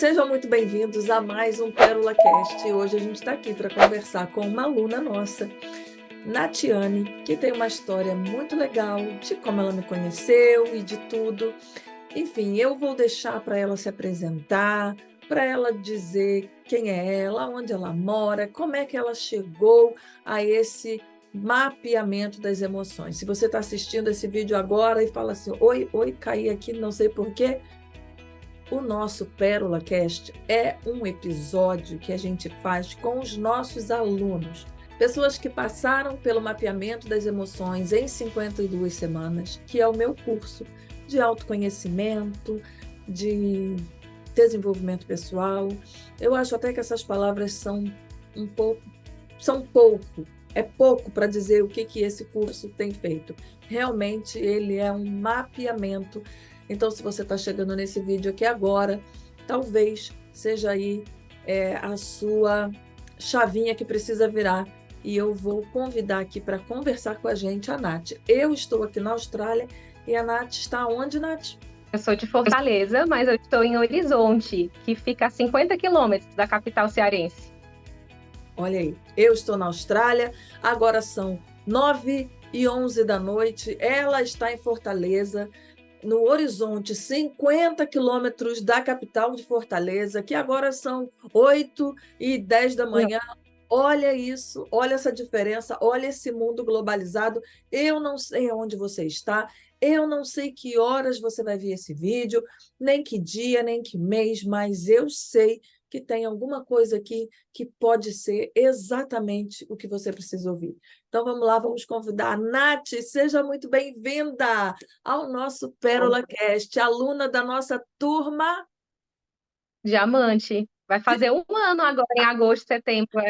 Sejam muito bem-vindos a mais um Pérola Cast. Hoje a gente está aqui para conversar com uma aluna nossa, Natiane, que tem uma história muito legal de como ela me conheceu e de tudo. Enfim, eu vou deixar para ela se apresentar, para ela dizer quem é ela, onde ela mora, como é que ela chegou a esse mapeamento das emoções. Se você está assistindo esse vídeo agora e fala assim, oi, caí aqui, não sei por quê, o nosso Pérola Cast é um episódio que a gente faz com os nossos alunos, pessoas que passaram pelo mapeamento das emoções em 52 semanas, que é o meu curso de autoconhecimento, de desenvolvimento pessoal. Eu acho até que essas palavras são pouco, é pouco para dizer o que esse curso tem feito. Realmente ele é um mapeamento. Então, se você está chegando nesse vídeo aqui agora, talvez seja aí a sua chavinha que precisa virar. E eu vou convidar aqui para conversar com a gente a Nath. Eu estou aqui na Austrália e a Nath está onde, Nath? Eu sou de Fortaleza, mas eu estou em Horizonte, que fica a 50 quilômetros da capital cearense. Olha aí, eu estou na Austrália, agora são 9h11 da noite, ela está em Fortaleza, no Horizonte, 50 quilômetros da capital de Fortaleza, que agora são 8h10 da manhã. Olha isso, olha essa diferença, olha esse mundo globalizado. Eu não sei onde você está, eu não sei que horas você vai ver esse vídeo, nem que dia, nem que mês, mas eu sei que tem alguma coisa aqui que pode ser exatamente o que você precisa ouvir. Então vamos lá, vamos convidar a Nath, seja muito bem-vinda ao nosso Pérola Cast, aluna da nossa turma. Diamante. Vai fazer um ano agora, em agosto, setembro.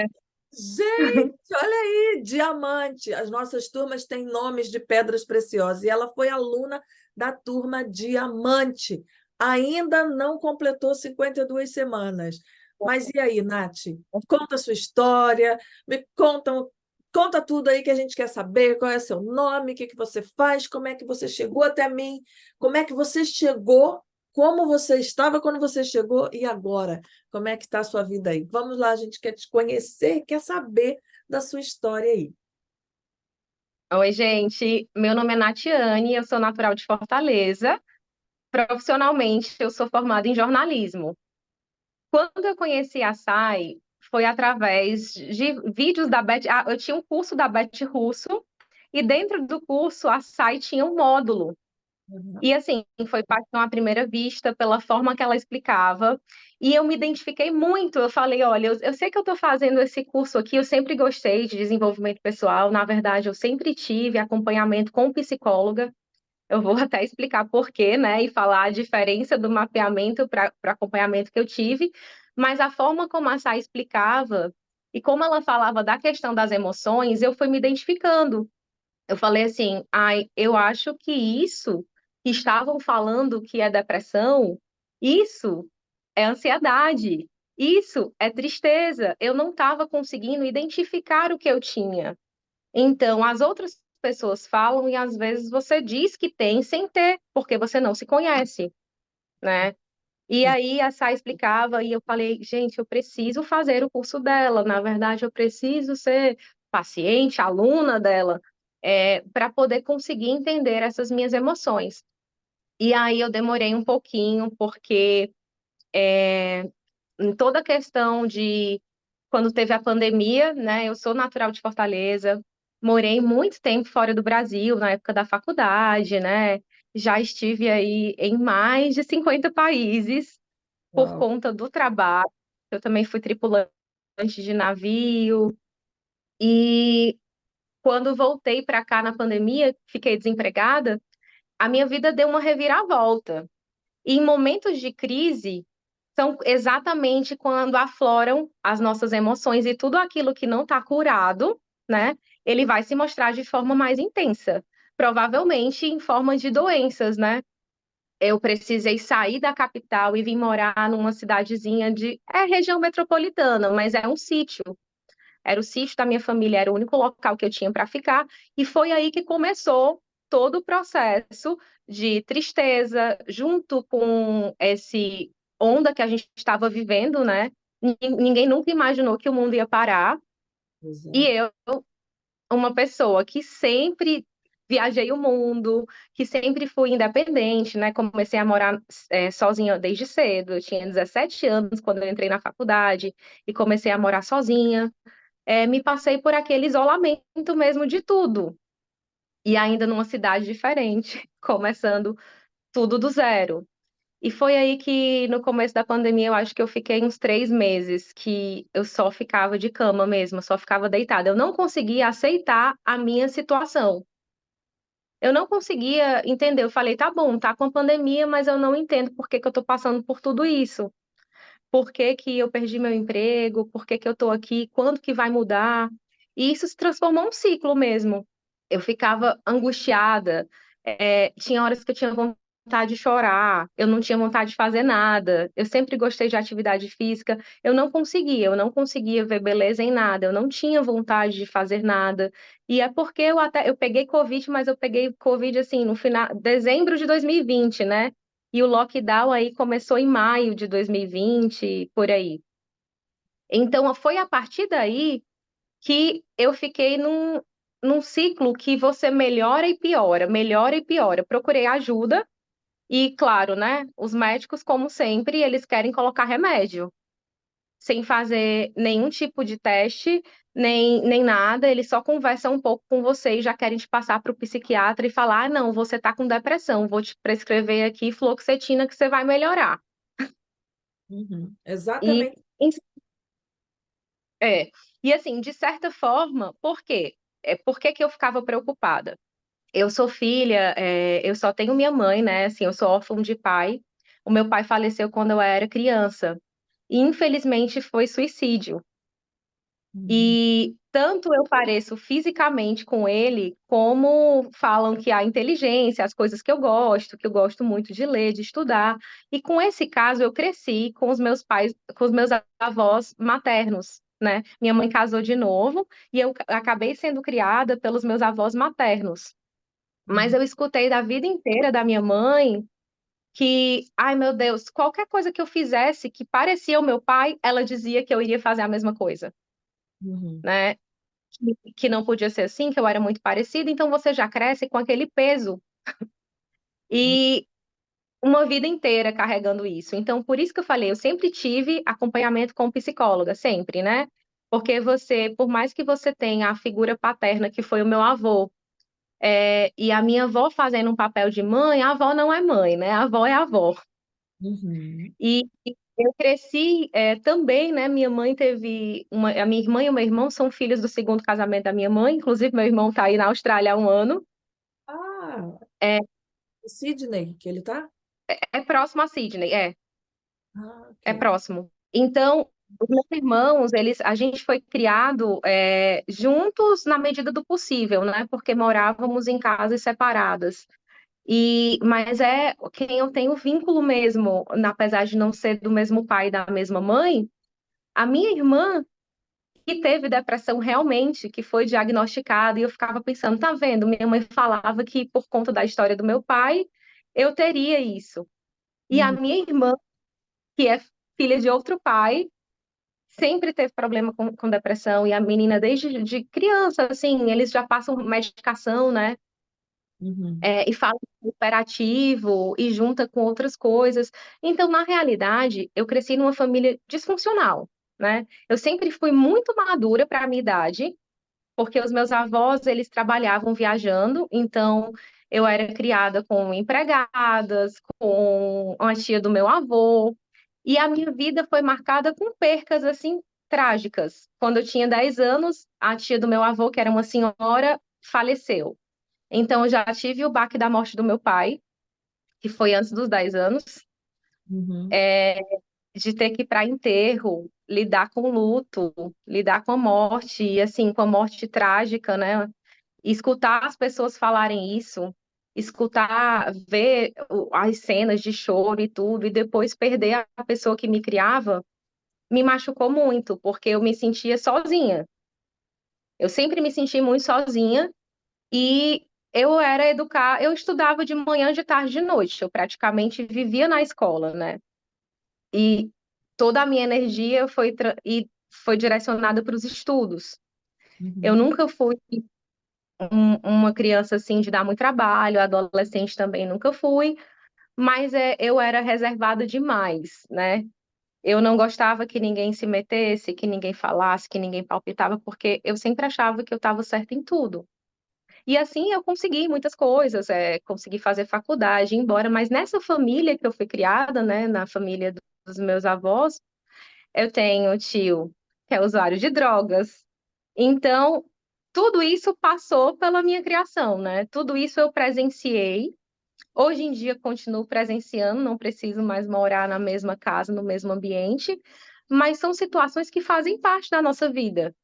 Gente, olha aí, diamante. As nossas turmas têm nomes de pedras preciosas e ela foi aluna da turma Diamante. Ainda não completou 52 semanas. Mas e aí, Nath? Conta a sua história, me conta tudo aí que a gente quer saber. Qual é seu nome? O que você faz? Como é que você chegou até mim? Como é que você chegou? Como você estava quando você chegou e agora? Como é que está a sua vida aí? Vamos lá, a gente quer te conhecer, quer saber da sua história aí. Oi, gente. Meu nome é Natiane, eu sou natural de Fortaleza. Profissionalmente, eu sou formada em jornalismo. Quando eu conheci a SAI, foi através de vídeos da Beth. Eu tinha um curso da Beth Russo, e dentro do curso, a SAI tinha um módulo. Uhum. E assim, foi paixão à primeira vista pela forma que ela explicava. E eu me identifiquei muito. Eu falei, olha, eu sei que eu estou fazendo esse curso aqui, eu sempre gostei de desenvolvimento pessoal. Na verdade, eu sempre tive acompanhamento com psicóloga. Eu vou até explicar por quê, né? E falar a diferença do mapeamento para acompanhamento que eu tive. Mas a forma como a Sá explicava e como ela falava da questão das emoções, eu fui me identificando. Eu falei assim, ai, eu acho que isso que estavam falando que é depressão, isso é ansiedade, isso é tristeza. Eu não estava conseguindo identificar o que eu tinha. Então, as outras pessoas falam e às vezes você diz que tem sem ter, porque você não se conhece, né? E aí a Sá explicava e eu falei, gente, eu preciso fazer o curso dela. Na verdade, eu preciso ser paciente, aluna dela, para poder conseguir entender essas minhas emoções. E aí eu demorei um pouquinho, porque em toda a questão de quando teve a pandemia, né? Eu sou natural de Fortaleza, morei muito tempo fora do Brasil, na época da faculdade, né? Já estive aí em mais de 50 países por Uau. conta do trabalho. Eu também fui tripulante de navio. E quando voltei para cá na pandemia, fiquei desempregada, a minha vida deu uma reviravolta. E em momentos de crise, são exatamente quando afloram as nossas emoções e tudo aquilo que não está curado, né? Ele vai se mostrar de forma mais intensa, provavelmente em forma de doenças, né? Eu precisei sair da capital e vim morar numa cidadezinha região metropolitana, mas é um sítio. Era o sítio da minha família, era o único local que eu tinha para ficar, e foi aí que começou todo o processo de tristeza, junto com esse onda que a gente estava vivendo, né? Ninguém nunca imaginou que o mundo ia parar. E Exato. eu, uma pessoa que sempre viajei o mundo, que sempre fui independente, né? Comecei a morar sozinha desde cedo. Eu tinha 17 anos quando eu entrei na faculdade e comecei a morar sozinha. Me passei por aquele isolamento mesmo de tudo. E ainda numa cidade diferente, começando tudo do zero. E foi aí que, no começo da pandemia, eu acho que eu fiquei uns 3 meses que eu só ficava de cama mesmo, só ficava deitada. Eu não conseguia aceitar a minha situação. Eu não conseguia entender. Eu falei, tá bom, tá com a pandemia, mas eu não entendo por que que eu tô passando por tudo isso. Por que que eu perdi meu emprego? Por que que eu tô aqui? Quando que vai mudar? E isso se transformou num ciclo mesmo. Eu ficava angustiada, tinha horas que eu tinha vontade de chorar, eu não tinha vontade de fazer nada. Eu sempre gostei de atividade física, eu não conseguia ver beleza em nada, eu não tinha vontade de fazer nada. E é porque eu peguei Covid, mas eu peguei Covid assim no final, dezembro de 2020, né? E o lockdown aí começou em maio de 2020, por aí. Então foi a partir daí que eu fiquei num ciclo que você melhora e piora, melhora e piora. Procurei ajuda e, claro, né, os médicos, como sempre, eles querem colocar remédio, sem fazer nenhum tipo de teste, nem nada, eles só conversam um pouco com você e já querem te passar para o psiquiatra e falar: ah, não, você está com depressão, vou te prescrever aqui fluoxetina que você vai melhorar. Uhum. E Exatamente. é, e assim, de certa forma, por quê? Por que que eu ficava preocupada? Eu sou filha, eu só tenho minha mãe, né? Assim, eu sou órfã de pai. O meu pai faleceu quando eu era criança. E, infelizmente, foi suicídio. Uhum. E tanto eu pareço fisicamente com ele, como falam que a inteligência, as coisas que eu gosto muito de ler, de estudar. E com esse caso, eu cresci com os meus pais, com os meus avós maternos, né? Minha mãe casou de novo e eu acabei sendo criada pelos meus avós maternos. Mas Uhum. eu escutei da vida inteira da minha mãe que, ai meu Deus, qualquer coisa que eu fizesse que parecia o meu pai, ela dizia que eu iria fazer a mesma coisa, Uhum. né? Que não podia ser assim, que eu era muito parecida, então você já cresce com aquele peso e uma vida inteira carregando isso. Então, por isso que eu falei, eu sempre tive acompanhamento com psicóloga, sempre, né? Porque você, por mais que você tenha a figura paterna, que foi o meu avô, e a minha avó fazendo um papel de mãe, a avó não é mãe, né? A avó é a avó. Uhum. E eu cresci também, né? Minha mãe teve a minha irmã e o meu irmão são filhos do segundo casamento da minha mãe. Inclusive, meu irmão está aí na Austrália há um ano. Ah, É, o Sidney, que ele tá? é próximo a Sydney, Ah, é ok. próximo. Então, os meus irmãos, a gente foi criado juntos na medida do possível, né? Porque morávamos em casas separadas. Mas é quem eu tenho vínculo mesmo, apesar de não ser do mesmo pai e da mesma mãe, a minha irmã que teve depressão realmente, que foi diagnosticada, e eu ficava pensando, tá vendo? Minha mãe falava que por conta da história do meu pai, eu teria isso. E a Uhum. minha irmã, que é filha de outro pai, sempre teve problema com depressão, e a menina desde de criança, assim, eles já passam medicação, né? Uhum. E fala imperativo e junta com outras coisas. Então, na realidade, eu cresci numa família disfuncional, né? Eu sempre fui muito madura para a minha idade, porque os meus avós, eles trabalhavam viajando, então eu era criada com empregadas, com uma tia do meu avô, e a minha vida foi marcada com percas, assim, trágicas. Quando eu tinha 10 anos, a tia do meu avô, que era uma senhora, faleceu. Então, eu já tive o baque da morte do meu pai, que foi antes dos 10 anos, Uhum. de ter que ir para enterro, lidar com luto, lidar com a morte, e assim, com a morte trágica, né? E escutar as pessoas falarem isso, escutar, ver as cenas de choro e tudo, e depois perder a pessoa que me criava, me machucou muito, porque eu me sentia sozinha. Eu sempre me senti muito sozinha e eu estudava de manhã, de tarde, de noite. Eu praticamente vivia na escola, né? e toda a minha energia foi direcionada para os estudos. Eu Uhum. nunca fui uma criança assim de dar muito trabalho, adolescente também nunca fui, mas eu era reservada demais, né? Eu não gostava que ninguém se metesse, que ninguém falasse, que ninguém palpitava, porque eu sempre achava que eu estava certa em tudo. E assim eu consegui muitas coisas, consegui fazer faculdade, ir embora, mas nessa família que eu fui criada, né, na família dos meus avós, eu tenho tio que é usuário de drogas. Então, tudo isso passou pela minha criação, né? Tudo isso eu presenciei. Hoje em dia continuo presenciando, não preciso mais morar na mesma casa, no mesmo ambiente, mas são situações que fazem parte da nossa vida,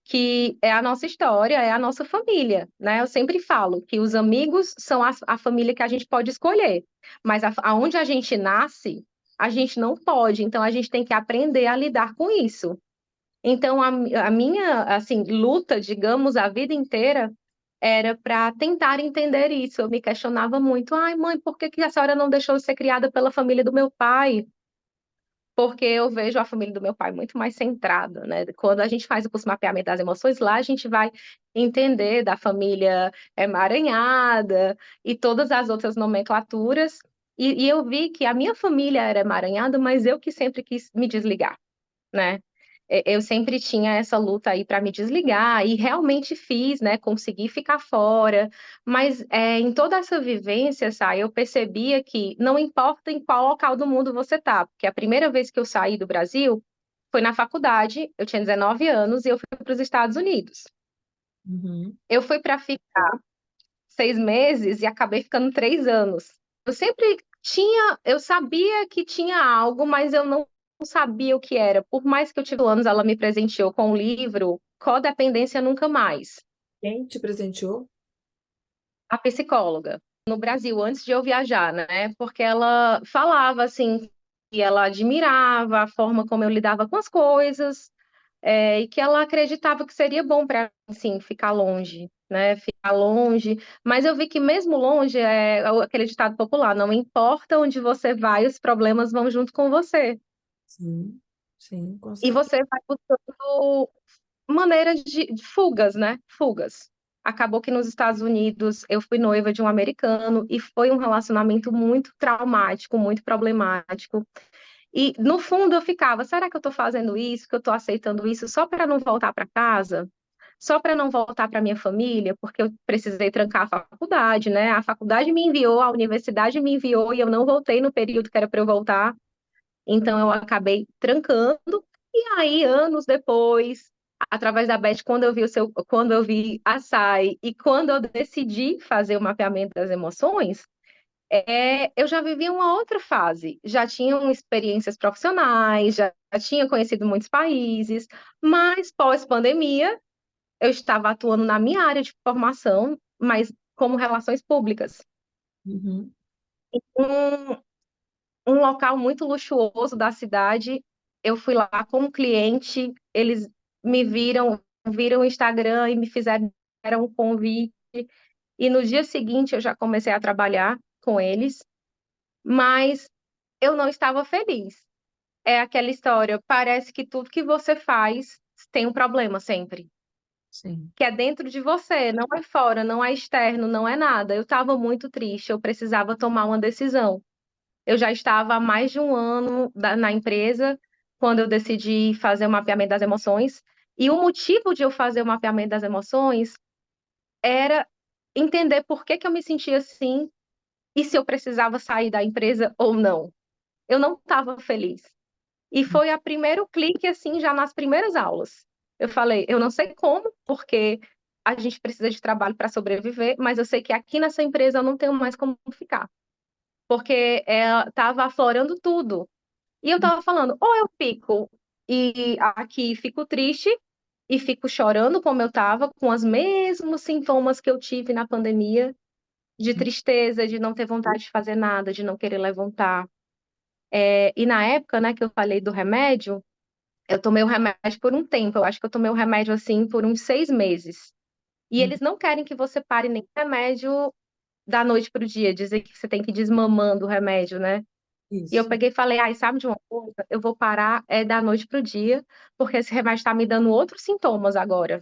que é a nossa história, é a nossa família, né? Eu sempre falo que os amigos são a família que a gente pode escolher, mas aonde a gente nasce, a gente não pode, então a gente tem que aprender a lidar com isso. Então, a minha, assim, luta, digamos, a vida inteira era para tentar entender isso. Eu me questionava muito. Ai, mãe, por que que a senhora não deixou de ser criada pela família do meu pai? Porque eu vejo a família do meu pai muito mais centrada, né? Quando a gente faz o curso de mapeamento das emoções, lá a gente vai entender da família emaranhada e todas as outras nomenclaturas. E eu vi que a minha família era emaranhada, mas eu que sempre quis me desligar, né? Eu sempre tinha essa luta aí para me desligar e realmente fiz, né? Consegui ficar fora, mas em toda essa vivência, eu percebia que não importa em qual local do mundo você tá, porque a primeira vez que eu saí do Brasil foi na faculdade, eu tinha 19 anos e eu fui para os Estados Unidos. Uhum. Eu fui para ficar 6 meses e acabei ficando 3 anos. Eu sempre eu sabia que tinha algo, mas eu não sabia o que era. Por mais que eu tive anos, ela me presenteou com o livro Codependência Nunca Mais, Quem te presenteou? a psicóloga, no Brasil, antes de eu viajar, né? Porque ela falava assim que ela admirava a forma como eu lidava com as coisas, e que ela acreditava que seria bom para, assim, ficar longe, né? Ficar longe. Mas eu vi que mesmo longe, aquele ditado popular, não importa onde você vai, os problemas vão junto com você. Sim, sim, com E certeza. você vai buscando maneiras de fugas, né? Fugas. Acabou que nos Estados Unidos eu fui noiva de um americano e foi um relacionamento muito traumático, muito problemático. E no fundo eu ficava, será que eu estou fazendo isso, que eu estou aceitando isso só para não voltar para casa? Só para não voltar para minha família, porque eu precisei trancar a faculdade, né? A faculdade me enviou, a universidade me enviou e eu não voltei no período que era para eu voltar. Então eu acabei trancando. E aí, anos depois, através da Beth, quando eu vi a SAI e quando eu decidi fazer o mapeamento das emoções, eu já vivia uma outra fase, já tinha experiências profissionais, já tinha conhecido muitos países, mas pós-pandemia eu estava atuando na minha área de formação, mas como relações públicas. Uhum. Um, um local muito luxuoso da cidade, eu fui lá como cliente, eles me viram o Instagram e me fizeram um convite, e no dia seguinte eu já comecei a trabalhar com eles, mas eu não estava feliz. É aquela história, parece que tudo que você faz tem um problema sempre, Sim. que é dentro de você, não é fora, não é externo, não é nada. Eu estava muito triste, eu precisava tomar uma decisão. Eu já estava há mais de um ano na empresa quando eu decidi fazer o mapeamento das emoções, e o motivo de eu fazer o mapeamento das emoções era entender por que que eu me sentia assim e se eu precisava sair da empresa ou não. Eu não estava feliz. E foi a primeiro clique, assim, já nas primeiras aulas. Eu falei, eu não sei como, porque a gente precisa de trabalho para sobreviver, mas eu sei que aqui nessa empresa eu não tenho mais como ficar, porque estava aflorando tudo. E eu estava falando, ou eu fico e aqui fico triste e fico chorando como eu estava, com os mesmos sintomas que eu tive na pandemia, de tristeza, de não ter vontade de fazer nada, de não querer levantar. E na época, né, que eu falei do remédio, eu tomei o remédio por um tempo. Eu acho que eu tomei o remédio assim por uns 6 meses. E Uhum. eles não querem que você pare nem remédio da noite para o dia, dizer que você tem que ir desmamando o remédio, né? E eu Isso. peguei e falei, ai, sabe de uma coisa? Eu vou parar da noite pro dia, porque esse remédio está me dando outros sintomas agora.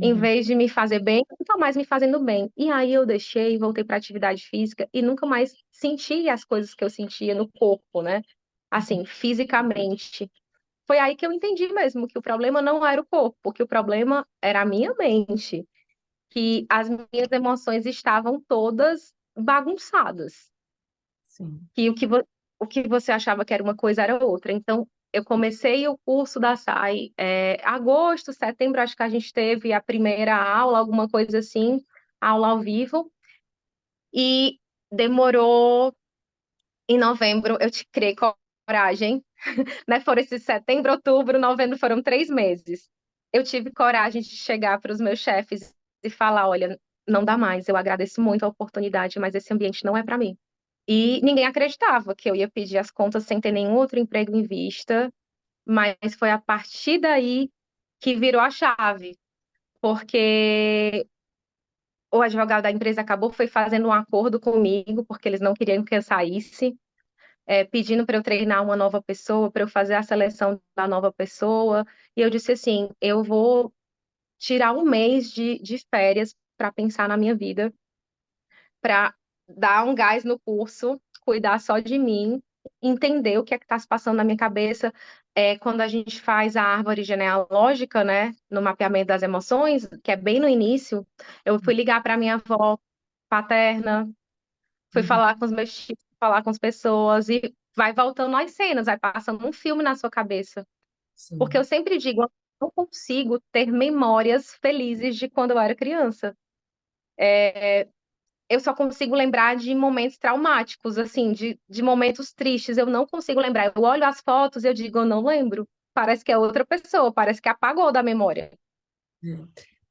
Em Uhum. vez de me fazer bem, não tá mais me fazendo bem. E aí eu deixei, voltei para atividade física e nunca mais senti as coisas que eu sentia no corpo, né? Assim, fisicamente. Foi aí que eu entendi mesmo que o problema não era o corpo, que o problema era a minha mente, que as minhas emoções estavam todas bagunçadas, Sim. que o que você achava que era uma coisa era outra. Então, eu comecei o curso da SAI, agosto, setembro, acho que a gente teve a primeira aula, alguma coisa assim, aula ao vivo, e demorou, em novembro, eu te criei coragem, né? Foram esses setembro, outubro, novembro, foram 3 meses. Eu tive coragem de chegar para os meus chefes e falar, olha, não dá mais, eu agradeço muito a oportunidade, mas esse ambiente não é para mim. E ninguém acreditava que eu ia pedir as contas sem ter nenhum outro emprego em vista, mas foi a partir daí que virou a chave, porque o advogado da empresa acabou foi fazendo um acordo comigo, porque eles não queriam que eu saísse, pedindo para eu treinar uma nova pessoa, para eu fazer a seleção da nova pessoa, e eu disse assim, eu vou tirar um mês de férias para pensar na minha vida, para dar um gás no curso, cuidar só de mim, entender o que é que está se passando na minha cabeça. Quando a gente faz a árvore genealógica, né, no mapeamento das emoções, que é bem no início, eu fui ligar para minha avó paterna, fui Uhum. falar com os meus tios, falar com as pessoas, e vai voltando as cenas, vai passando um filme na sua cabeça. Porque eu Sim. sempre digo, eu não consigo ter memórias felizes de quando eu era criança. Eu só consigo lembrar de momentos traumáticos, assim, de momentos tristes. Eu não consigo lembrar. Eu olho as fotos e eu digo, eu não lembro. Parece que é outra pessoa, parece que apagou da memória. É.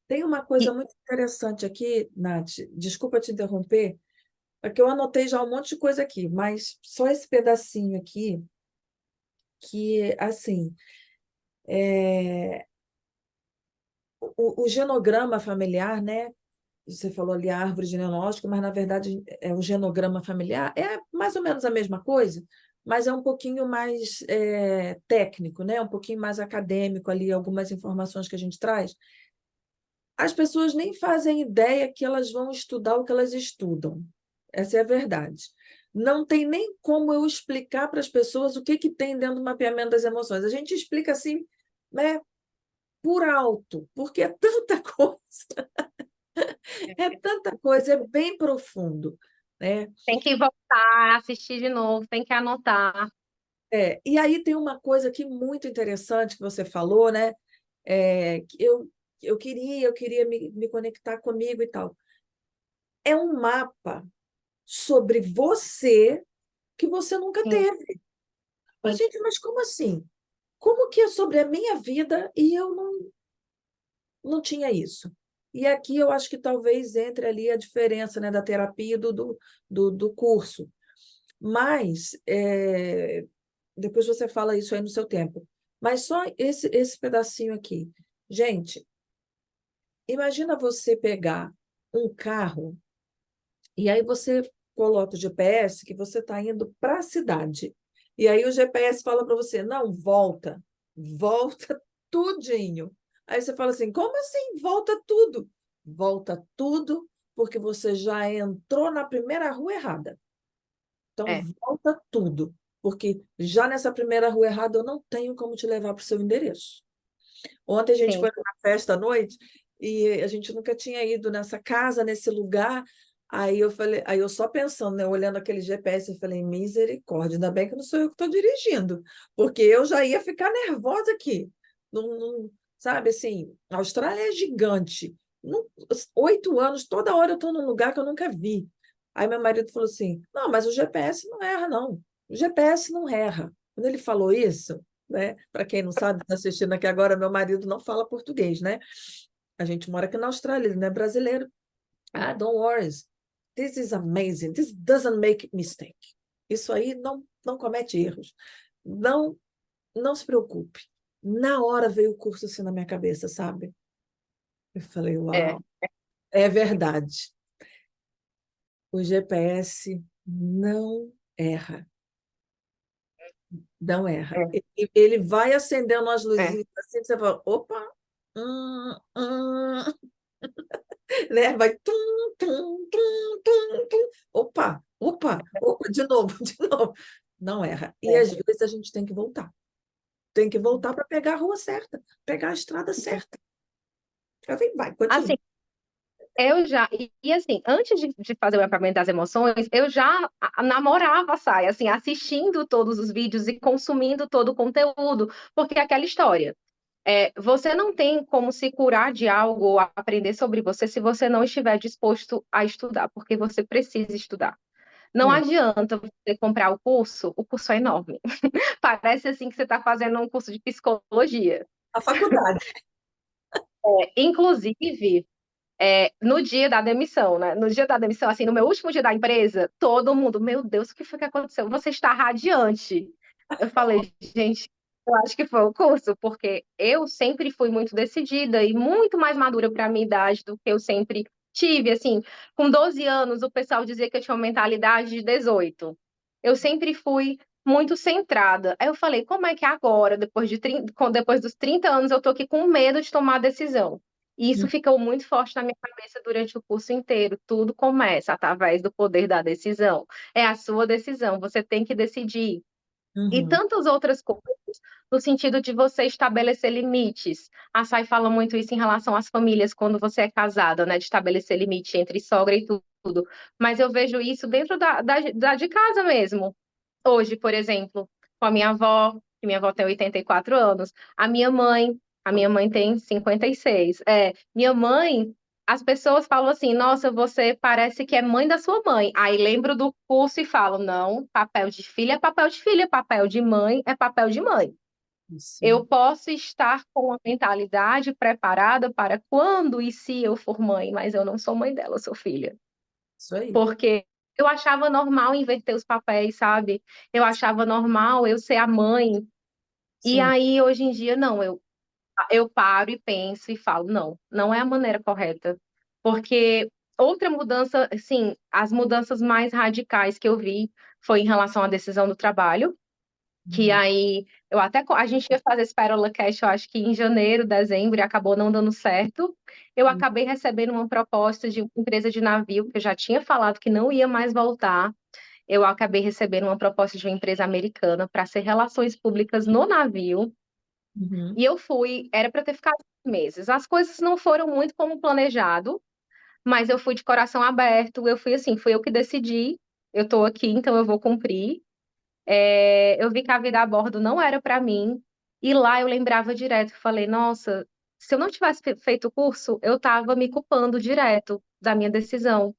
Tem uma coisa E muito interessante aqui, Nath, desculpa te interromper, é que eu anotei já um monte de coisa aqui, mas só esse pedacinho aqui, que, assim, o genograma familiar, né? Você falou ali a árvore genealógica, mas na verdade é o genograma familiar, é mais ou menos a mesma coisa, mas é um pouquinho mais técnico, né? Um pouquinho mais acadêmico ali, algumas informações que a gente traz. As pessoas nem fazem ideia que elas vão estudar o que elas estudam. Essa é a verdade. Não tem nem como eu explicar para as pessoas o que tem dentro do mapeamento das emoções. A gente explica assim, né, por alto, porque é tanta tanta coisa, é bem profundo, né? tem que voltar, assistir de novo, tem que anotar. E aí tem uma coisa aqui muito interessante que você falou, né? Que eu queria me conectar comigo e tal. É um mapa sobre você que você nunca Sim, teve. Mas, sim, gente, mas como assim? Como que é sobre a minha vida e eu não tinha isso? E aqui eu acho que talvez entre ali a diferença, né, da terapia e do curso. Mas, depois você fala isso aí no seu tempo. Mas só esse pedacinho aqui. Gente, imagina você pegar um carro e aí você coloca o GPS que você está indo para a cidade. E aí o GPS fala para você, não, volta, volta tudinho. Aí você fala assim, como assim? Volta tudo. Volta tudo porque você já entrou na primeira rua errada. Então, é, volta tudo, porque já nessa primeira rua errada eu não tenho como te levar para o seu endereço. Ontem a gente sim. foi numa festa à noite e a gente nunca tinha ido nessa casa, nesse lugar. Aí eu falei, aí eu só pensando, né, olhando aquele GPS, eu falei, misericórdia, ainda bem que não sou eu que estou dirigindo, porque eu já ia ficar nervosa aqui. Sabe assim, a Austrália é gigante. 8 anos, toda hora eu estou num lugar que eu nunca vi. Aí meu marido falou assim: não, mas o GPS não erra, não. O GPS não erra. Quando ele falou isso, né? Para quem não sabe, está assistindo aqui agora, meu marido não fala português, né? A gente mora aqui na Austrália, ele não é brasileiro. Ah, don't worry. This is amazing. This doesn't make mistake. Isso aí não comete erros. Não, não se preocupe. Na hora veio o curso assim na minha cabeça, sabe? Eu falei, É. uau, é verdade. O GPS não erra. Não erra. É. Ele vai acendendo as É. luzinhas assim, você fala, opa, hum, hum, né? Vai tum, tum, tum, tum, tum. Opa, opa, opa, de novo, de novo. Não erra. E É. às vezes a gente tem que voltar. Tem que voltar para pegar a rua certa, pegar a estrada certa. Assim, vai, Assim, continua. assim, antes de fazer o mapeamento das emoções, eu já namorava a Sai, assim, assistindo todos os vídeos e consumindo todo o conteúdo, porque é aquela história. Você não tem como se curar de algo ou aprender sobre você se você não estiver disposto a estudar, porque você precisa estudar. Não É, adianta você comprar o curso é enorme. Parece assim que você está fazendo um curso de psicologia. a faculdade. Inclusive, no dia da demissão, né? No dia da demissão, assim, no meu último dia da empresa, todo mundo, meu Deus, o que foi que aconteceu? Você está radiante. Eu falei, gente, eu acho que foi o curso, porque eu sempre fui muito decidida e muito mais madura para a minha idade do que eu sempre tive. Assim, com 12 anos, o pessoal dizia que eu tinha uma mentalidade de 18. Eu sempre fui muito centrada. Aí eu falei, como é que agora, depois dos 30 anos, eu tô aqui com medo de tomar a decisão? E isso ficou muito forte na minha cabeça durante o curso inteiro. Tudo começa através do poder da decisão. É a sua decisão, você tem que decidir. E Uhum, tantas outras coisas, no sentido de você estabelecer limites. A Sai fala muito isso em relação às famílias, quando você é casada, né? De estabelecer limite entre sogra e tudo. Mas eu vejo isso dentro de casa mesmo. Hoje, por exemplo, com a minha avó, que minha avó tem 84 anos, a minha mãe tem 56. Minha mãe, as pessoas falam assim: nossa, você parece que é mãe da sua mãe. Aí lembro do curso e falo: não, papel de filha é papel de filha, papel de mãe é papel de mãe. isso, Eu posso estar com a mentalidade preparada para quando e se eu for mãe, mas eu não sou mãe dela, eu sou filha. isso aí. Porque eu achava normal inverter os papéis, sabe? Eu achava normal eu ser a mãe. E Sim, aí, hoje em dia, não, eu paro e penso e falo, não, não é a maneira correta. Porque outra mudança, assim, as mudanças mais radicais que eu vi foi em relação à decisão do trabalho, que uhum, aí a gente ia fazer esse Pérola Cast, eu acho que em janeiro, dezembro, e acabou não dando certo. Eu uhum, acabei recebendo uma proposta de uma empresa de navio, que eu já tinha falado que não ia mais voltar. Eu acabei recebendo uma proposta de uma empresa americana para ser relações públicas no navio. uhum, E eu fui, era para ter ficado meses. As coisas não foram muito como planejado, mas eu fui de coração aberto. Eu fui assim, fui eu que decidi. Eu estou aqui, então eu vou cumprir. Eu vi que a vida a bordo não era para mim. E lá eu lembrava direto, falei, nossa, se eu não tivesse feito o curso, eu estava me culpando direto da minha decisão.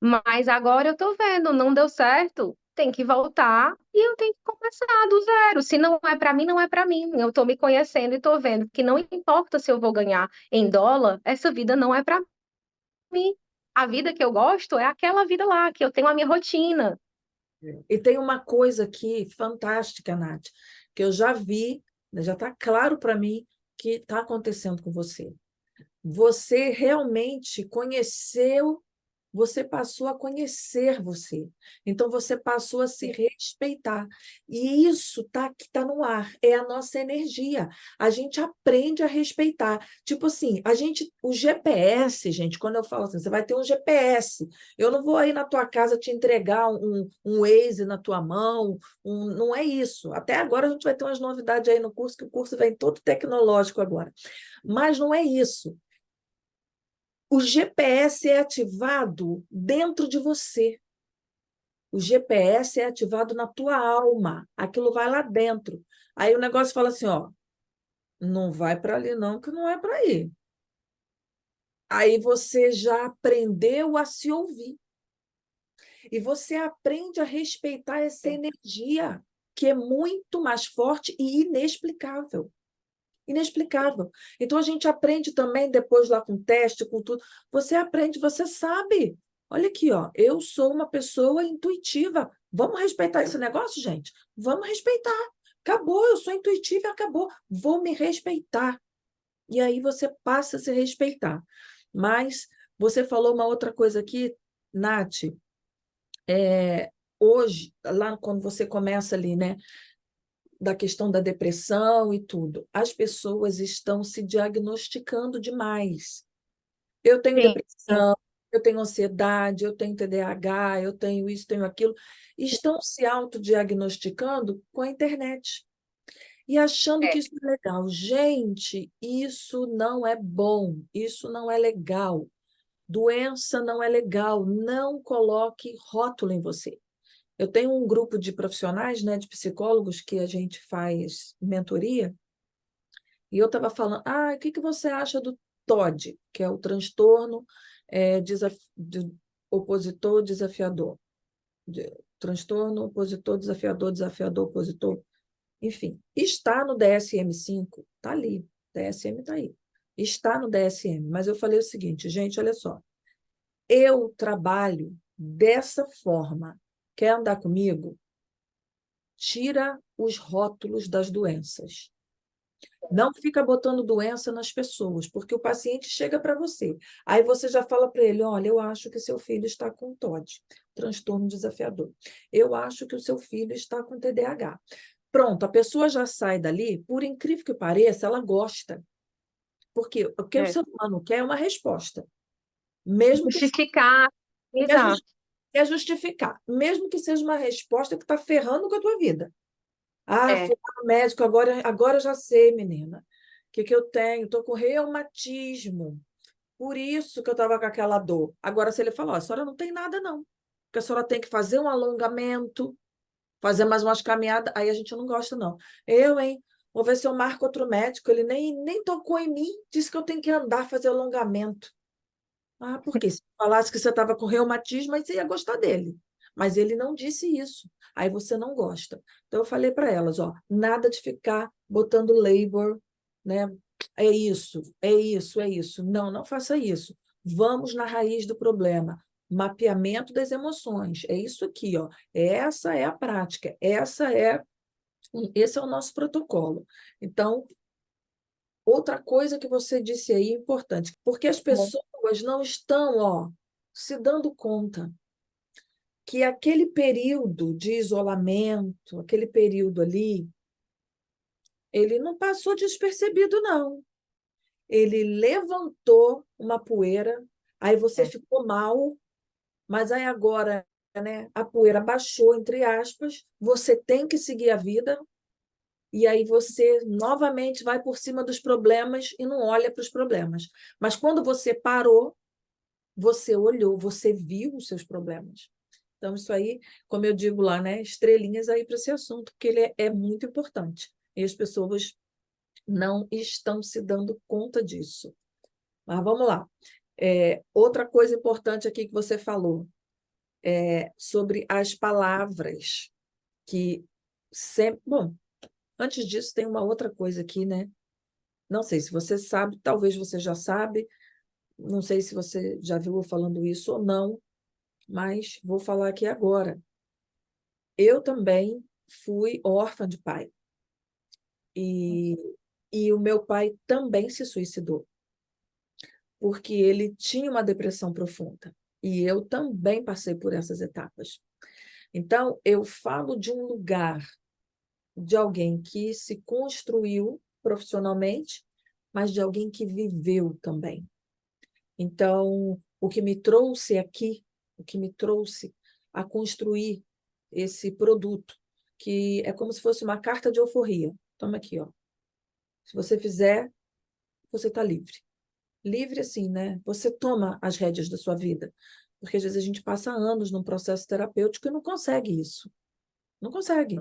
Mas agora eu tô vendo, não deu certo, tem que voltar e eu tenho que começar do zero. Se não é para mim, não é para mim. Eu tô me conhecendo e tô vendo que não importa se eu vou ganhar em dólar, essa vida não é para mim. A vida que eu gosto é aquela vida lá, que eu tenho a minha rotina. e tem uma coisa aqui fantástica, Nath, que eu já vi, né, já está claro para mim que está acontecendo com você. Você realmente conheceu, você passou a conhecer você. Então você passou a se respeitar. E isso tá que está no ar, é a nossa energia. A gente aprende a respeitar. Tipo assim, o GPS, gente, quando eu falo assim, você vai ter um GPS. Eu não vou aí na tua casa te entregar um Waze na tua mão, não é isso. Até agora a gente vai ter umas novidades aí no curso, que o curso vem todo tecnológico agora. Mas não é isso. O GPS é ativado dentro de você. O GPS é ativado na tua alma. Aquilo vai lá dentro. Aí o negócio fala assim, ó, não vai para ali não, que não é para ir. Aí você já aprendeu a se ouvir. E você aprende a respeitar essa energia, que é muito mais forte e inexplicável. Inexplicável. Então a gente aprende também depois lá com teste, com tudo. Você aprende, você sabe. Olha aqui, ó, eu sou uma pessoa intuitiva. Vamos respeitar esse negócio, gente? Vamos respeitar. Acabou, eu sou intuitiva e acabou. Vou me respeitar. E aí você passa a se respeitar. Mas você falou uma outra coisa aqui, Nath, hoje, lá quando você começa ali, né, da questão da depressão e tudo, as pessoas estão se diagnosticando demais. Eu tenho Sim, depressão, eu tenho ansiedade, eu tenho TDAH, eu tenho isso, tenho aquilo. Estão se autodiagnosticando com a internet e achando que é, isso é legal. Gente, isso não é bom, isso não é legal. Doença não é legal, não coloque rótulo em você. Eu tenho um grupo de profissionais, né, de psicólogos que a gente faz mentoria, e eu estava falando, o que que você acha do TOD, que é o transtorno opositor desafiador, transtorno opositor desafiador, desafiador opositor, enfim, está no DSM-5, está ali, DSM está aí, está no DSM, mas eu falei o seguinte, gente, olha só, eu trabalho dessa forma, quer andar comigo? Tira os rótulos das doenças. Não fica botando doença nas pessoas, porque o paciente chega para você. Aí você já fala para ele: olha, eu acho que seu filho está com TOD, transtorno desafiador. Eu acho que o seu filho está com TDAH. Pronto, a pessoa já sai dali, por incrível que pareça, ela gosta. Porque o que o é. ser humano quer é uma resposta. Mesmo que Justificar, quer exato. quer justificar, mesmo que seja uma resposta que está ferrando com a tua vida. Fui É. no médico, agora eu já sei, menina. O que que eu tenho? Estou com reumatismo. Por isso que eu estava com aquela dor. Agora, se ele falar, ó, a senhora não tem nada, não. Porque a senhora tem que fazer um alongamento, fazer mais umas caminhadas, aí a gente não gosta, não. Eu, hein? Vou ver se eu marco outro médico. Ele nem tocou em mim, disse que eu tenho que andar, fazer alongamento. Por quê? Se falasse que você estava com reumatismo, aí você ia gostar dele. Mas ele não disse isso. Aí você não gosta. Então eu falei para elas, ó, nada de ficar botando label, né? É isso, é isso, é isso. Não, não faça isso. Vamos na raiz do problema. Mapeamento das emoções. É isso aqui, ó. Essa é a prática. Esse é o nosso protocolo. Então, outra coisa que você disse aí é importante, porque as Bom, pessoas não estão, ó, se dando conta que aquele período de isolamento, aquele período ali, ele não passou despercebido, não. Ele levantou uma poeira, aí você é. ficou mal, mas aí agora, né, a poeira baixou, entre aspas, você tem que seguir a vida, e aí você novamente vai por cima dos problemas e não olha para os problemas. Mas quando você parou, você olhou, você viu os seus problemas. Então, isso aí, como eu digo lá, né, estrelinhas aí para esse assunto, porque ele é muito importante. E as pessoas não estão se dando conta disso. Mas vamos lá. Outra coisa importante aqui que você falou é sobre as palavras, que sempre. Bom, antes disso, tem uma outra coisa aqui, né? Não sei se você sabe, talvez você já sabe, não sei se você já viu eu falando isso ou não, mas vou falar aqui agora. Eu também fui órfã de pai e, e o meu pai também se suicidou, porque ele tinha uma depressão profunda e eu também passei por essas etapas. Então, eu falo de um lugar de alguém que se construiu profissionalmente, mas de alguém que viveu também. Então, o que me trouxe aqui, o que me trouxe a construir esse produto, que é como se fosse uma carta de alforria. Toma aqui, ó. Se você fizer, você está livre. Livre assim, né? Você toma as rédeas da sua vida. Porque às vezes a gente passa anos num processo terapêutico e não consegue isso. Não consegue,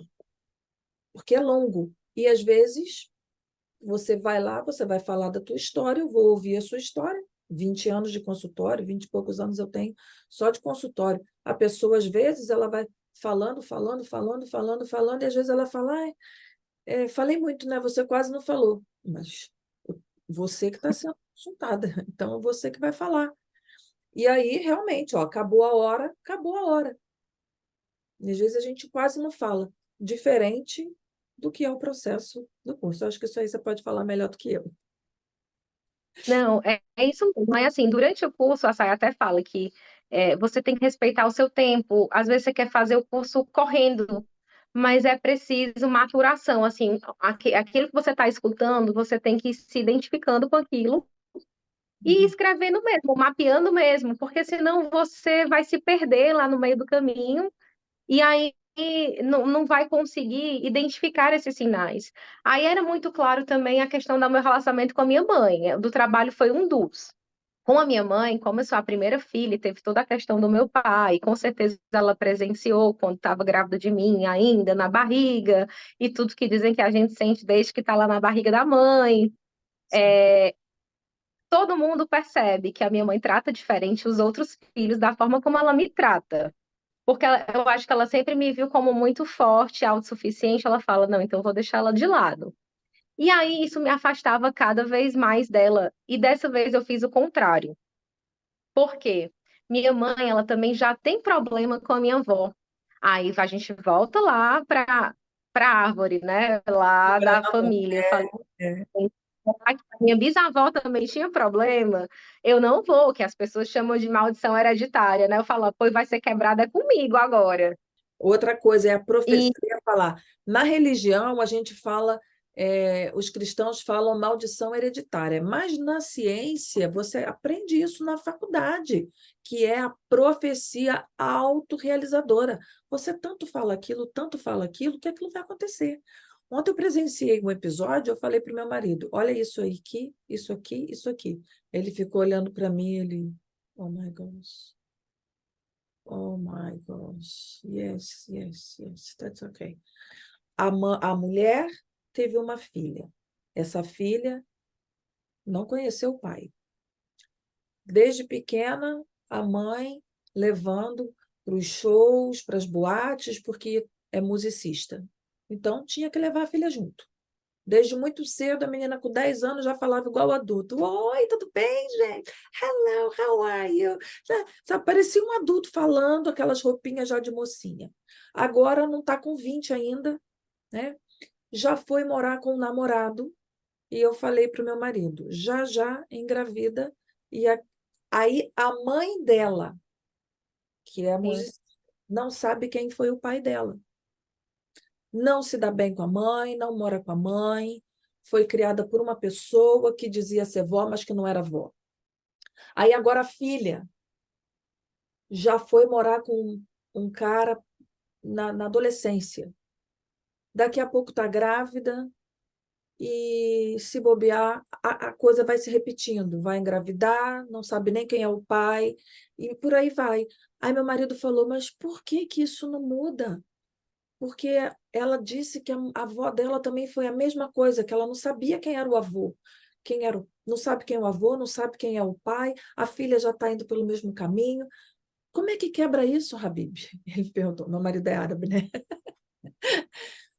porque é longo. E às vezes você vai lá, você vai falar da tua história, eu vou ouvir a sua história. 20 anos de consultório, 20 e poucos anos eu tenho só de consultório. A pessoa, às vezes, ela vai falando, falando, falando, falando, falando, e às vezes ela fala, falei muito, né? Você quase não falou. Mas você que está sendo consultada, então é você que vai falar. E aí, realmente, ó, acabou a hora, acabou a hora. E às vezes a gente quase não fala, diferente do que é o processo do curso. Eu acho que isso aí você pode falar melhor do que eu. Não, é isso mesmo. Mas assim, durante o curso, a Sai até fala que você tem que respeitar o seu tempo. Às vezes você quer fazer o curso correndo, mas é preciso maturação. Assim, aquilo que você está escutando, você tem que ir se identificando com aquilo e Uhum. escrevendo mesmo, mapeando mesmo, porque senão você vai se perder lá no meio do caminho e aí não vai conseguir identificar esses sinais. Aí era muito claro também a questão do meu relacionamento com a minha mãe, do trabalho foi um dos. Com a minha mãe, como eu sou a primeira filha, e teve toda a questão do meu pai, com certeza ela presenciou quando estava grávida de mim, ainda na barriga, e tudo que dizem que a gente sente desde que está lá na barriga da mãe. Sim. Todo mundo percebe que a minha mãe trata diferente os outros filhos da forma como ela me trata. Porque eu acho que ela sempre me viu como muito forte, autossuficiente. Ela fala, não, então vou deixar ela de lado. E aí isso me afastava cada vez mais dela. E dessa vez eu fiz o contrário. Por quê? Minha mãe, ela também já tem problema com a minha avó. Aí a gente volta lá para a árvore, né? Lá Agora da não. família. Eu falei, É. "Será que a minha bisavó também tinha problema? Eu não vou, que as pessoas chamam de maldição hereditária, né? Eu falo, pois vai ser quebrada comigo agora. Outra coisa é a E profecia falar. Na religião, a gente fala, os cristãos falam maldição hereditária, mas na ciência você aprende isso na faculdade, que é a profecia autorrealizadora. Você tanto fala aquilo, que aquilo vai acontecer. Ontem eu presenciei um episódio, eu falei para o meu marido: olha isso aí, aqui, isso aqui, isso aqui. Ele ficou olhando para mim, ele, oh my gosh. Oh my gosh. Yes, yes, yes, that's okay. A mulher teve uma filha. Essa filha não conheceu o pai. Desde pequena, a mãe levando para os shows, para as boates, porque é musicista. Então, tinha que levar a filha junto. Desde muito cedo, a menina com 10 anos já falava igual adulto. Oi, tudo bem, gente? Hello, how are you? Já parecia um adulto falando aquelas roupinhas já de mocinha. Agora não está com 20 ainda, né? Já foi morar com um namorado e eu falei para o meu marido, já já engravida e aí a mãe dela, que é a sim, musicista, não sabe quem foi o pai dela. Não se dá bem com a mãe, não mora com a mãe, foi criada por uma pessoa que dizia ser vó, mas que não era vó. Aí agora a filha já foi morar com um cara na adolescência. Daqui a pouco está grávida e, se bobear, a coisa vai se repetindo. Vai engravidar, não sabe nem quem é o pai, e por aí vai. Aí meu marido falou, mas por que que isso não muda? Porque ela disse que a avó dela também foi a mesma coisa, que ela não sabia quem era o avô, não sabe quem é o avô, não sabe quem é o pai, a filha já está indo pelo mesmo caminho. Como é que quebra isso, Habib? Ele perguntou, meu marido é árabe, né?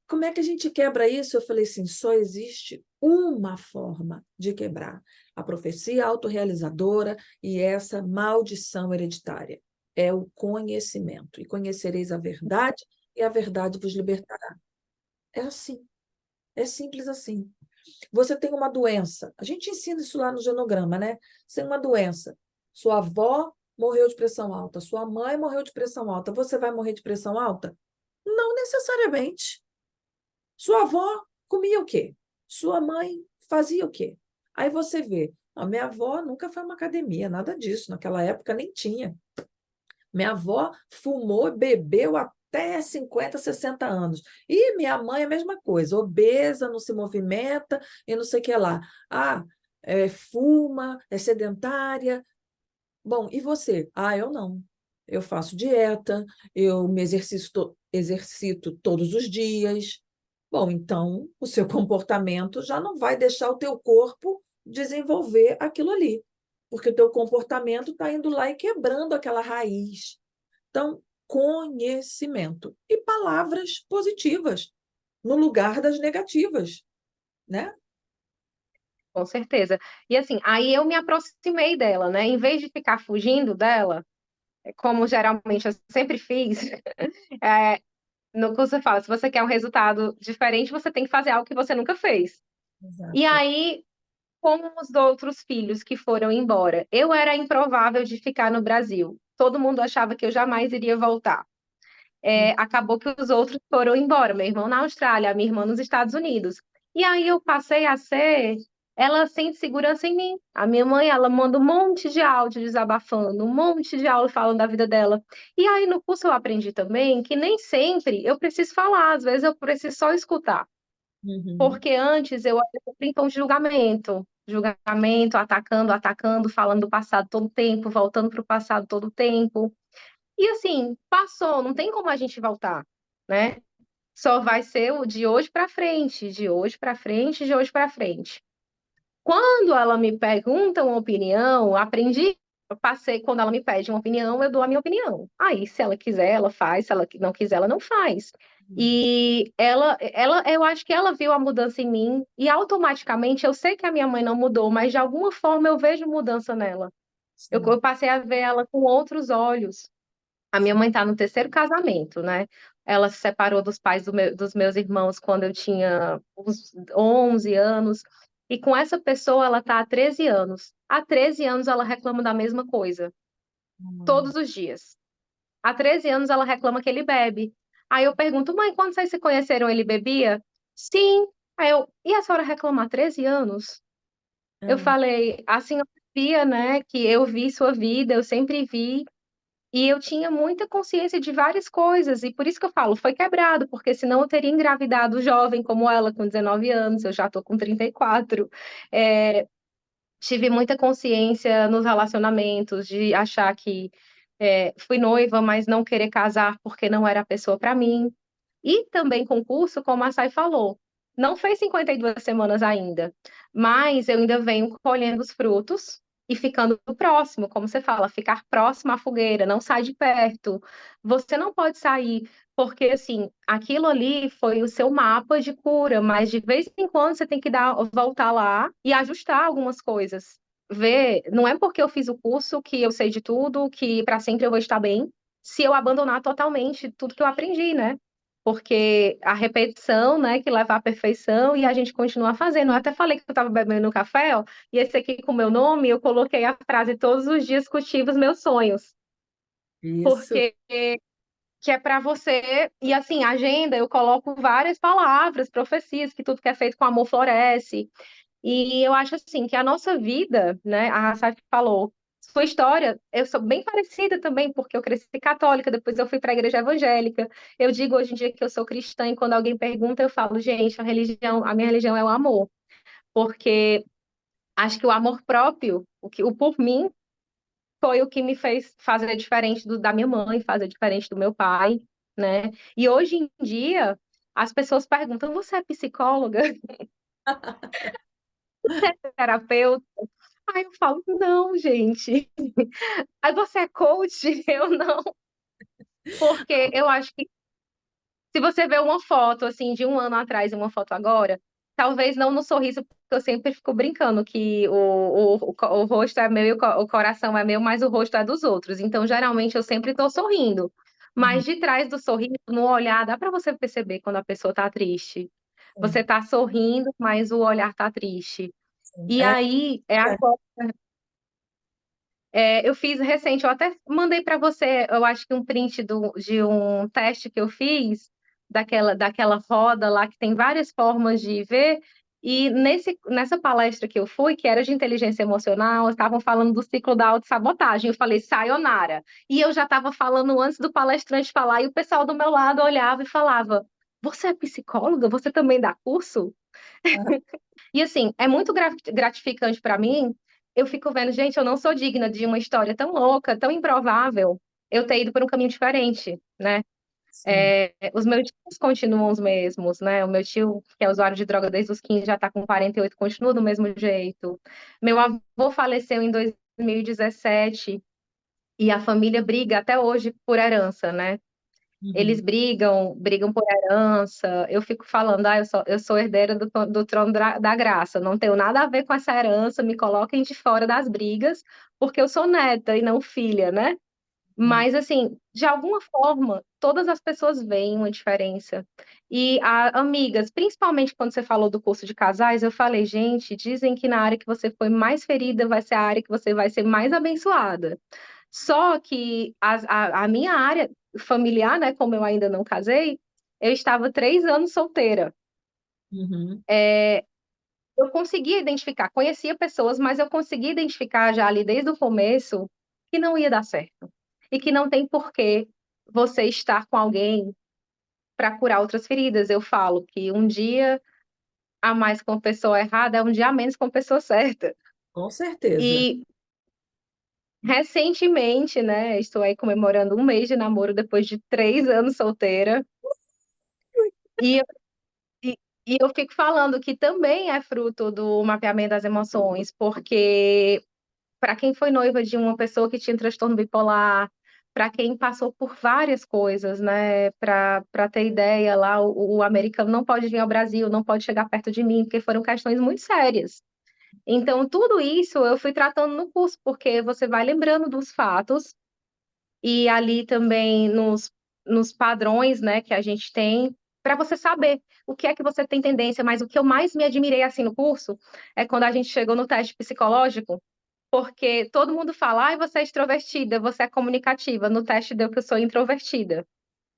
Como é que a gente quebra isso? Eu falei assim, só existe uma forma de quebrar a profecia autorrealizadora e essa maldição hereditária. É o conhecimento. E conhecereis a verdade, e a verdade vos libertará. É assim, é simples assim. Você tem uma doença, a gente ensina isso lá no genograma, né? Você tem uma doença, sua avó morreu de pressão alta, sua mãe morreu de pressão alta, você vai morrer de pressão alta? Não necessariamente. Sua avó comia o quê? Sua mãe fazia o quê? Aí você vê, a minha avó nunca foi a uma academia, nada disso, naquela época nem tinha. Minha avó fumou, bebeu até 50, 60 anos. E minha mãe a mesma coisa, obesa, não se movimenta e não sei o que lá. Ah, fuma, é sedentária. Bom, e você? Ah, eu não. Eu faço dieta, eu me exercito todos os dias. Bom, então o seu comportamento já não vai deixar o teu corpo desenvolver aquilo ali, porque o teu comportamento está indo lá e quebrando aquela raiz. Então, conhecimento e palavras positivas no lugar das negativas, né? com certeza. E assim, aí eu me aproximei dela, né? Em vez de ficar fugindo dela, como geralmente eu sempre fiz, é, no curso você fala, se você quer um resultado diferente, você tem que fazer algo que você nunca fez. E Exato. aí, como os outros filhos que foram embora, eu era improvável de ficar no Brasil. todo mundo achava que eu jamais iria voltar. Acabou que os outros foram embora, meu irmão na Austrália, a minha irmã nos Estados Unidos. E aí eu passei a ser, ela sente segurança em mim. A minha mãe, ela manda um monte de áudio desabafando, um monte de áudio falando da vida dela. E aí no curso eu aprendi também que nem sempre eu preciso falar, às vezes eu preciso só escutar. Uhum. Porque antes eu era sempre em tom de julgamento. Julgamento, atacando, atacando, falando do passado todo o tempo, voltando para o passado todo o tempo. E assim, passou, não tem como a gente voltar, né? Só vai ser o de hoje para frente, de hoje para frente, de hoje para frente. Quando ela me pergunta uma opinião, aprendi, eu passei, quando ela me pede uma opinião, eu dou a minha opinião. Aí, se ela quiser, ela faz, se ela não quiser, ela não faz. E eu acho que ela viu a mudança em mim e automaticamente eu sei que a minha mãe não mudou, mas de alguma forma eu vejo mudança nela. Eu Sim, passei a ver ela com outros olhos. A minha mãe está no terceiro casamento, né? Ela se separou dos pais dos meus irmãos quando eu tinha uns 11 anos. E com essa pessoa ela está há 13 anos. Há 13 anos ela reclama da mesma coisa, sim. todos os dias. Há 13 anos ela reclama que ele bebe. Aí eu pergunto, mãe, quando vocês se conheceram, ele bebia? Sim. Aí e a senhora reclama há 13 anos? Eu Ah, falei, a senhora via, né, que eu vi sua vida, eu sempre vi. E eu tinha muita consciência de várias coisas, e por isso que eu falo, foi quebrado, porque senão eu teria engravidado jovem como ela, com 19 anos, eu já estou com 34. É, tive muita consciência nos relacionamentos, de achar que fui noiva, mas não querer casar porque não era a pessoa para mim. E também concurso, como a Sai falou, não fez 52 semanas ainda, mas eu ainda venho colhendo os frutos e ficando próximo, como você fala, ficar próximo à fogueira, não sai de perto. Você não pode sair, porque assim, aquilo ali foi o seu mapa de cura, mas de vez em quando você tem que voltar lá e ajustar algumas coisas. Ver, não é porque eu fiz o curso que eu sei de tudo, que para sempre eu vou estar bem, se eu abandonar totalmente tudo que eu aprendi, né? Porque a repetição, né, que leva à perfeição e a gente continua fazendo. Eu até falei que eu estava bebendo café, ó, e esse aqui com o meu nome, eu coloquei a frase todos os dias cultivo os meus sonhos, isso. porque que é para você, e assim, agenda, eu coloco várias palavras, profecias, que tudo que é feito com amor floresce. E eu acho assim que a nossa vida, né, a Rafa falou, sua história, eu sou bem parecida também, porque eu cresci católica, depois eu fui para a igreja evangélica. Eu digo hoje em dia que eu sou cristã e quando alguém pergunta, eu falo, gente, a minha religião é o amor, porque acho que o amor próprio, o por mim, foi o que me fez fazer diferente da minha mãe, fazer diferente do meu pai, né? E hoje em dia as pessoas perguntam, você é psicóloga, terapeuta? Aí eu falo, não, gente. Aí você é coach? Eu não. Porque eu acho que se você vê uma foto, assim, de um ano atrás e uma foto agora, talvez não no sorriso, porque eu sempre fico brincando que o rosto é meu e o coração é meu, mas o rosto é dos outros. Então, geralmente, eu sempre estou sorrindo. Uhum. Mas de trás do sorriso, no olhar, dá para você perceber quando a pessoa está triste. Você Sim, está sorrindo, mas o olhar está triste. sim. E aí, É. eu fiz recente, eu até mandei para você, eu acho que um print de um teste que eu fiz, daquela roda lá, que tem várias formas de ver, e nessa palestra que eu fui, que era de inteligência emocional, estavam falando do ciclo da autossabotagem, eu falei, sayonara, e eu já estava falando antes do palestrante falar, e o pessoal do meu lado olhava e falava, você é psicóloga? Você também dá curso? E assim, é muito gratificante para mim. Eu fico vendo, gente, eu não sou digna de uma história tão louca, tão improvável, eu ter ido por um caminho diferente, né? Sim. Os meus tios continuam os mesmos, né? O meu tio, que é usuário de droga desde os 15, já está com 48, continua do mesmo jeito. Meu avô faleceu em 2017 e a família briga até hoje por herança, né? Eles Uhum. brigam por herança. Eu fico falando, eu sou herdeira do trono da graça, não tenho nada a ver com essa herança, me coloquem de fora das brigas, porque eu sou neta e não filha, né? Uhum. Mas, assim, de alguma forma, todas as pessoas veem uma diferença. E, amigas, principalmente quando você falou do curso de casais, eu falei, gente, dizem que na área que você foi mais ferida vai ser a área que você vai ser mais abençoada. Só que a minha área familiar, né, como eu ainda não casei, eu estava 3 anos solteira. Uhum. Eu conseguia identificar, conhecia pessoas, mas eu conseguia identificar já ali desde o começo que não ia dar certo. E que não tem porquê você estar com alguém para curar outras feridas. Eu falo que um dia a mais com a pessoa errada é um dia a menos com a pessoa certa. Com certeza. E recentemente, né, estou aí comemorando 1 mês de namoro depois de 3 anos solteira. E, e, e eu fico falando que também é fruto do mapeamento das emoções, porque para quem foi noiva de uma pessoa que tinha transtorno bipolar, para quem passou por várias coisas, né? Para ter ideia, lá o americano não pode vir ao Brasil, não pode chegar perto de mim, porque foram questões muito sérias. Então, tudo isso eu fui tratando no curso, porque você vai lembrando dos fatos e ali também nos padrões, né, que a gente tem, para você saber o que é que você tem tendência. Mas o que eu mais me admirei assim no curso é quando a gente chegou no teste psicológico, porque todo mundo fala, ai, você é extrovertida, você é comunicativa. No teste deu que eu sou introvertida.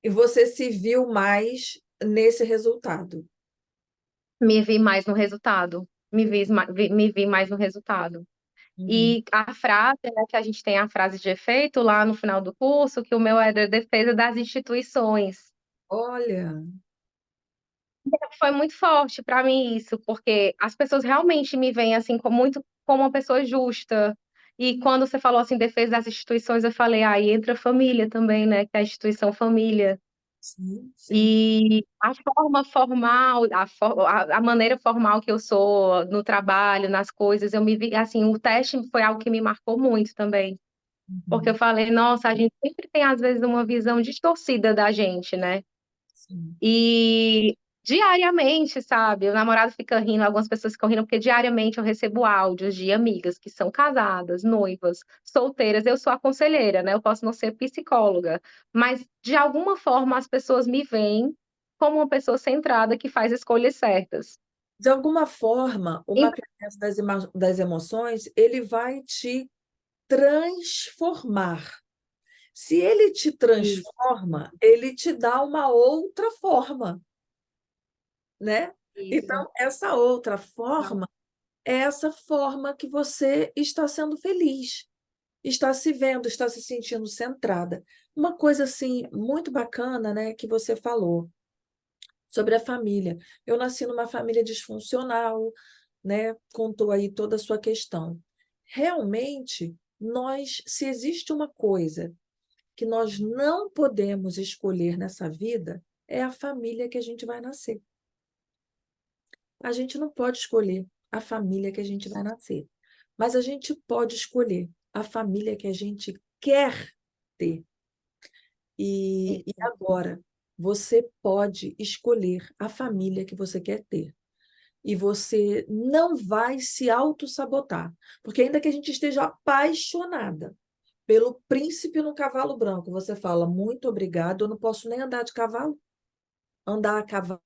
E você se viu mais nesse resultado. Me vi mais no resultado. Me vi mais no resultado. Uhum. E a frase, né, que a gente tem a frase de efeito lá no final do curso, que o meu é da defesa das instituições. Olha, Foi muito forte para mim isso, porque as pessoas realmente me veem assim como uma pessoa justa. E quando você falou assim, defesa das instituições, eu falei, aí entra a família também, né? Que é a instituição família. sim, sim. E a forma formal, a maneira formal que eu sou no trabalho, nas coisas, eu me vi, assim, o teste foi algo que me marcou muito também. Porque eu Uhum. falei, nossa, a gente sempre tem, às vezes, uma visão distorcida da gente, né? Sim. E diariamente, sabe? O namorado fica rindo, algumas pessoas ficam rindo, porque diariamente eu recebo áudios de amigas que são casadas, noivas, solteiras. Eu sou a conselheira, né? Eu posso não ser psicóloga, mas de alguma forma as pessoas me veem como uma pessoa centrada que faz escolhas certas. De alguma forma, o Então, mapeamento das emoções, ele vai te transformar. Se ele te isso, transforma, ele te dá uma outra forma, né? isso. Então, essa outra forma é essa forma que você está sendo feliz, está se vendo, está se sentindo centrada. Uma coisa assim muito bacana, né, que você falou sobre a família. Eu nasci numa família disfuncional, né? Contou aí toda a sua questão. Realmente, se existe uma coisa que nós não podemos escolher nessa vida, é a família que a gente vai nascer. A gente não pode escolher a família que a gente vai nascer, mas a gente pode escolher a família que a gente quer ter. E Isso. agora, você pode escolher a família que você quer ter. E você não vai se autossabotar. Porque ainda que a gente esteja apaixonada pelo príncipe no cavalo branco, você fala, muito obrigado, eu não posso nem andar de cavalo. Andar a cavalo,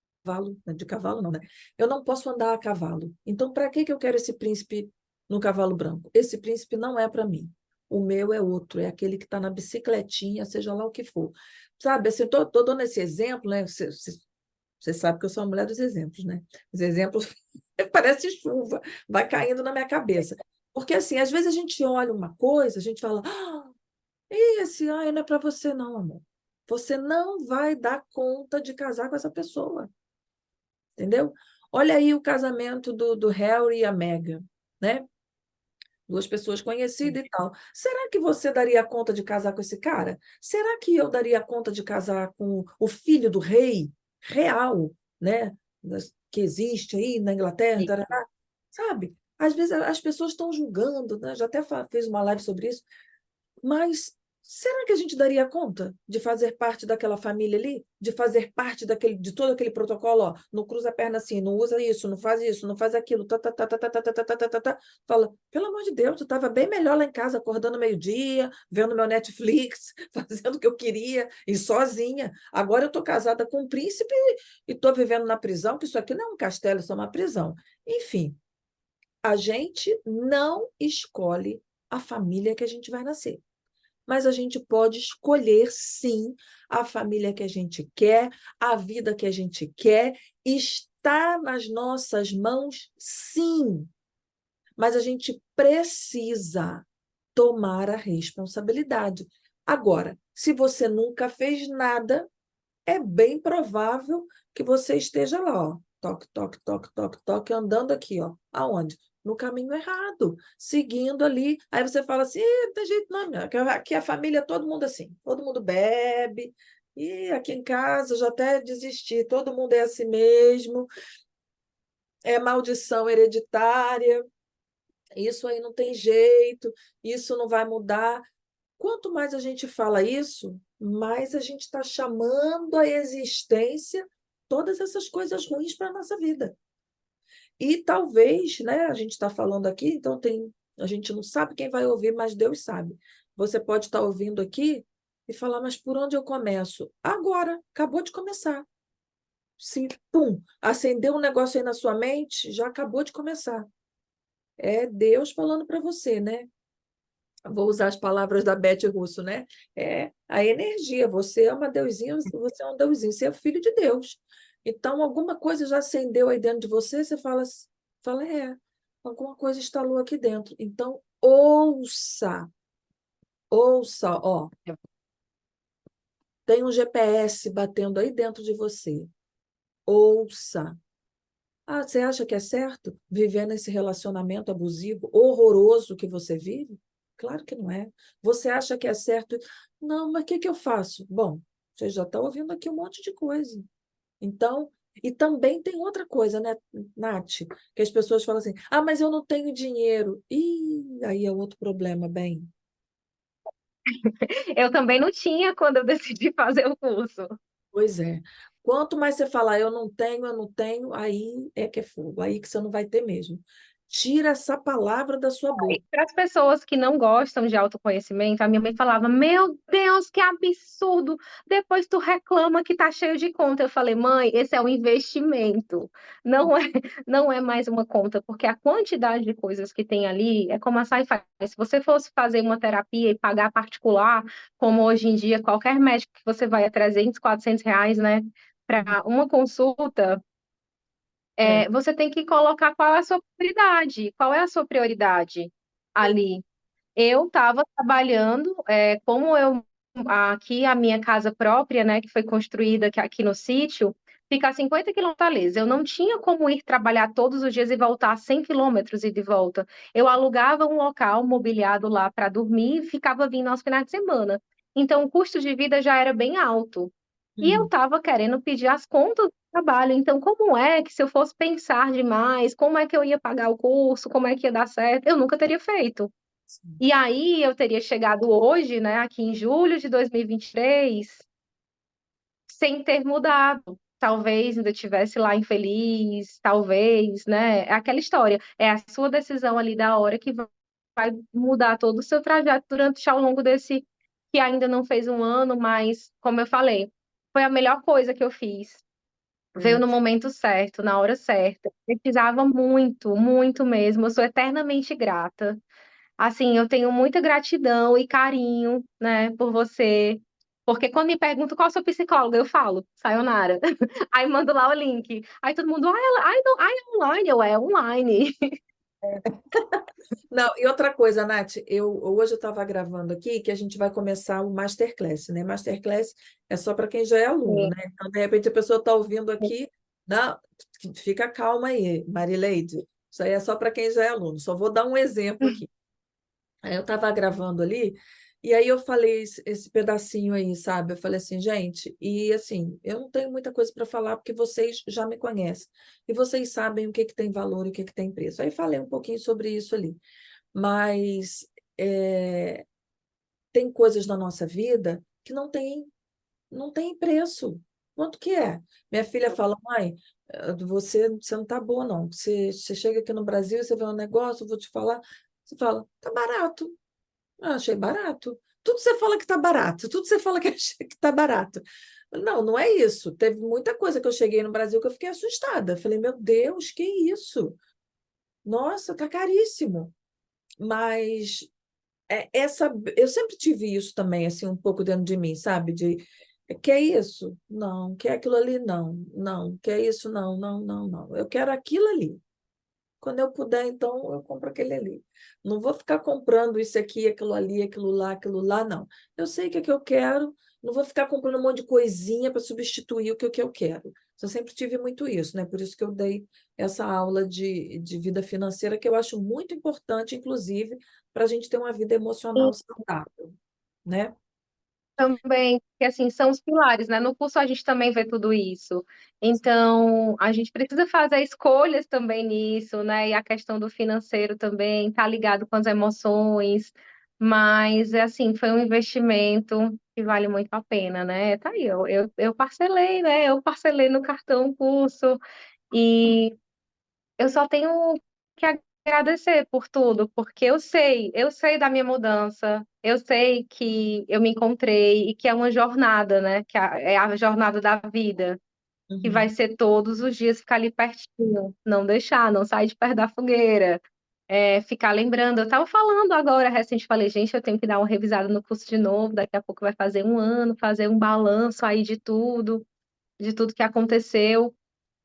de cavalo não, né? Eu não posso andar a cavalo. Então, para que eu quero esse príncipe no cavalo branco? Esse príncipe não é para mim. O meu é outro, é aquele que está na bicicletinha, seja lá o que for. Sabe, assim, tô dando esse exemplo, né? Você sabe que eu sou a mulher dos exemplos, né? Os exemplos parece chuva, vai caindo na minha cabeça. Porque, assim, às vezes a gente olha uma coisa, a gente fala, esse, não é para você, não, amor. Você não vai dar conta de casar com essa pessoa, entendeu? Olha aí o casamento do Harry e a Meghan, né? Duas pessoas conhecidas e tal. Será que você daria conta de casar com esse cara? Será que eu daria conta de casar com o filho do rei real, né? Que existe aí na Inglaterra, tarará? Sabe? Às vezes as pessoas estão julgando, né? Já até fiz uma live sobre isso, mas será que a gente daria conta de fazer parte daquela família ali? De fazer parte de todo aquele protocolo? Ó, não cruza a perna assim, não usa isso, não faz aquilo. Tá, tá, tá, tá, tá, tá, tá, tá, tá, tá, tá. Fala, pelo amor de Deus, eu estava bem melhor lá em casa, acordando meio-dia, vendo meu Netflix, fazendo o que eu queria e sozinha. Agora eu estou casada com um príncipe e estou vivendo na prisão, que isso aqui não é um castelo, isso é uma prisão. Enfim, a gente não escolhe a família que a gente vai nascer. mas a gente pode escolher, sim, a família que a gente quer, a vida que a gente quer, está nas nossas mãos, sim, mas a gente precisa tomar a responsabilidade. Agora, se você nunca fez nada, é bem provável que você esteja lá, ó, toque, toque, toque, toque, toque, andando aqui, ó. Aonde? No caminho errado, seguindo ali. Aí você fala assim: não tem jeito não, minha. Aqui a família, todo mundo assim, todo mundo bebe, e aqui em casa eu já até desisti, todo mundo é assim mesmo, é maldição hereditária, isso aí não tem jeito, isso não vai mudar. Quanto mais a gente fala isso, mais a gente está chamando à existência todas essas coisas ruins para a nossa vida. E talvez, né, a gente está falando aqui, então a gente não sabe quem vai ouvir, mas Deus sabe. Você pode estar ouvindo aqui e falar, mas por onde eu começo? Agora, acabou de começar. Sim, pum, acendeu um negócio aí na sua mente, já acabou de começar. É Deus falando para você, né? Vou usar as palavras da Beth Russo, né? É a energia. Você é uma deusinha, você é um deusinho, você é filho de Deus. Então, alguma coisa já acendeu aí dentro de você, você fala, alguma coisa instalou aqui dentro. Então, ouça, ó, tem um GPS batendo aí dentro de você. Ouça. Ah, você acha que é certo viver nesse relacionamento abusivo, horroroso que você vive? Claro que não é. Você acha que é certo? Não, mas o que que eu faço? Bom, você já está ouvindo aqui um monte de coisa. Então, e também tem outra coisa, né, Nath? Que as pessoas falam assim: ah, mas eu não tenho dinheiro. Ih, aí é outro problema, bem. Eu também não tinha quando eu decidi fazer o curso. Pois é. Quanto mais você falar, eu não tenho, aí é que é fogo, aí que você não vai ter mesmo. Tira essa palavra da sua boca. Para as pessoas que não gostam de autoconhecimento, a minha mãe falava: Meu Deus, que absurdo! Depois tu reclama que tá cheio de conta. Eu falei: Mãe, esse é um investimento, não é, não é mais uma conta, porque a quantidade de coisas que tem ali é como a Sai faz. Se você fosse fazer uma terapia e pagar particular, como hoje em dia, qualquer médico que você vai a 300, R$ 400, né? Para uma consulta, É, você tem que colocar qual é a sua prioridade é, ali. Eu estava trabalhando, como eu aqui a minha casa própria, né, que foi construída aqui no sítio, fica a 50 quilômetros de Fortaleza. Eu não tinha como ir trabalhar todos os dias e voltar 100 quilômetros e de volta. Eu alugava um local mobiliado lá para dormir e ficava vindo aos finais de semana. Então, o custo de vida já era bem alto. E eu uhum, estava querendo pedir as contas do trabalho. Então, como é que se eu fosse pensar demais, como é que eu ia pagar o curso, como é que ia dar certo? Eu nunca teria feito. sim, E aí eu teria chegado hoje, né, aqui em julho de 2023, sem ter mudado. Talvez ainda estivesse lá infeliz, talvez, né? É aquela história. É a sua decisão ali da hora que vai mudar todo o seu trajeto durante ao longo desse que ainda não fez um ano, mas como eu falei, foi a melhor coisa que eu fiz. Veio é. no momento certo, na hora certa. Precisava muito, muito mesmo. Eu sou eternamente grata. Assim, eu tenho muita gratidão e carinho, né, por você. Porque quando me perguntam qual é a sua psicóloga, eu falo, Sayonara. Aí mando lá o link. Aí todo mundo, não, é online, é online. Não, e outra coisa, Nath, hoje eu estava gravando aqui que a gente vai começar o Masterclass, né? Masterclass é só para quem já é aluno, né? Então, de repente, a pessoa está ouvindo aqui, não, fica calma aí, Marileide. Isso aí é só para quem já é aluno. Só vou dar um exemplo aqui. Aí eu estava gravando ali, e aí eu falei esse pedacinho aí, sabe? Eu falei assim, gente, e assim, eu não tenho muita coisa para falar porque vocês já me conhecem, e vocês sabem o que que tem valor e o que que tem preço. Aí falei um pouquinho sobre isso ali, mas é, tem coisas na nossa vida que não tem preço. Quanto que é? Minha filha fala, mãe, você não tá boa, não. Você chega aqui no Brasil, você vê um negócio, eu vou te falar, você fala, tá barato. Ah, achei barato. Tudo você fala que está barato, tudo você fala que está barato. Não, não é isso. Teve muita coisa que eu cheguei no Brasil que eu fiquei assustada. Falei, meu Deus, que isso? Nossa, tá caríssimo. Mas eu sempre tive isso também, assim, um pouco dentro de mim, sabe? Quer isso? Não. Quer aquilo ali? Não. Não. Quer isso? Não, não, não, não. Eu quero aquilo ali. Quando eu puder, então, eu compro aquele ali. Não vou ficar comprando isso aqui, aquilo lá, não. Eu sei o que é que eu quero, não vou ficar comprando um monte de coisinha para substituir o que eu quero. Eu sempre tive muito isso, né? Por isso que eu dei essa aula de vida financeira, que eu acho muito importante, inclusive, para a gente ter uma vida emocional saudável, né? Também, que assim, são os pilares, né? No curso a gente também vê tudo isso. Então, a gente precisa fazer escolhas também nisso, né? E a questão do financeiro também tá ligado com as emoções, mas é assim, foi um investimento que vale muito a pena, né? Tá aí, eu parcelei, né? Eu parcelei no cartão o curso e eu só tenho que agradecer por tudo, porque eu sei da minha mudança, eu sei que eu me encontrei e que é uma jornada, né? É a jornada da vida, que vai Uhum. ser todos os dias ficar ali pertinho, não deixar, não sair de perto da fogueira, ficar lembrando. Eu estava falando agora, recente, falei, gente, eu tenho que dar uma revisada no curso de novo, daqui a pouco vai fazer um ano, fazer um balanço aí de tudo que aconteceu,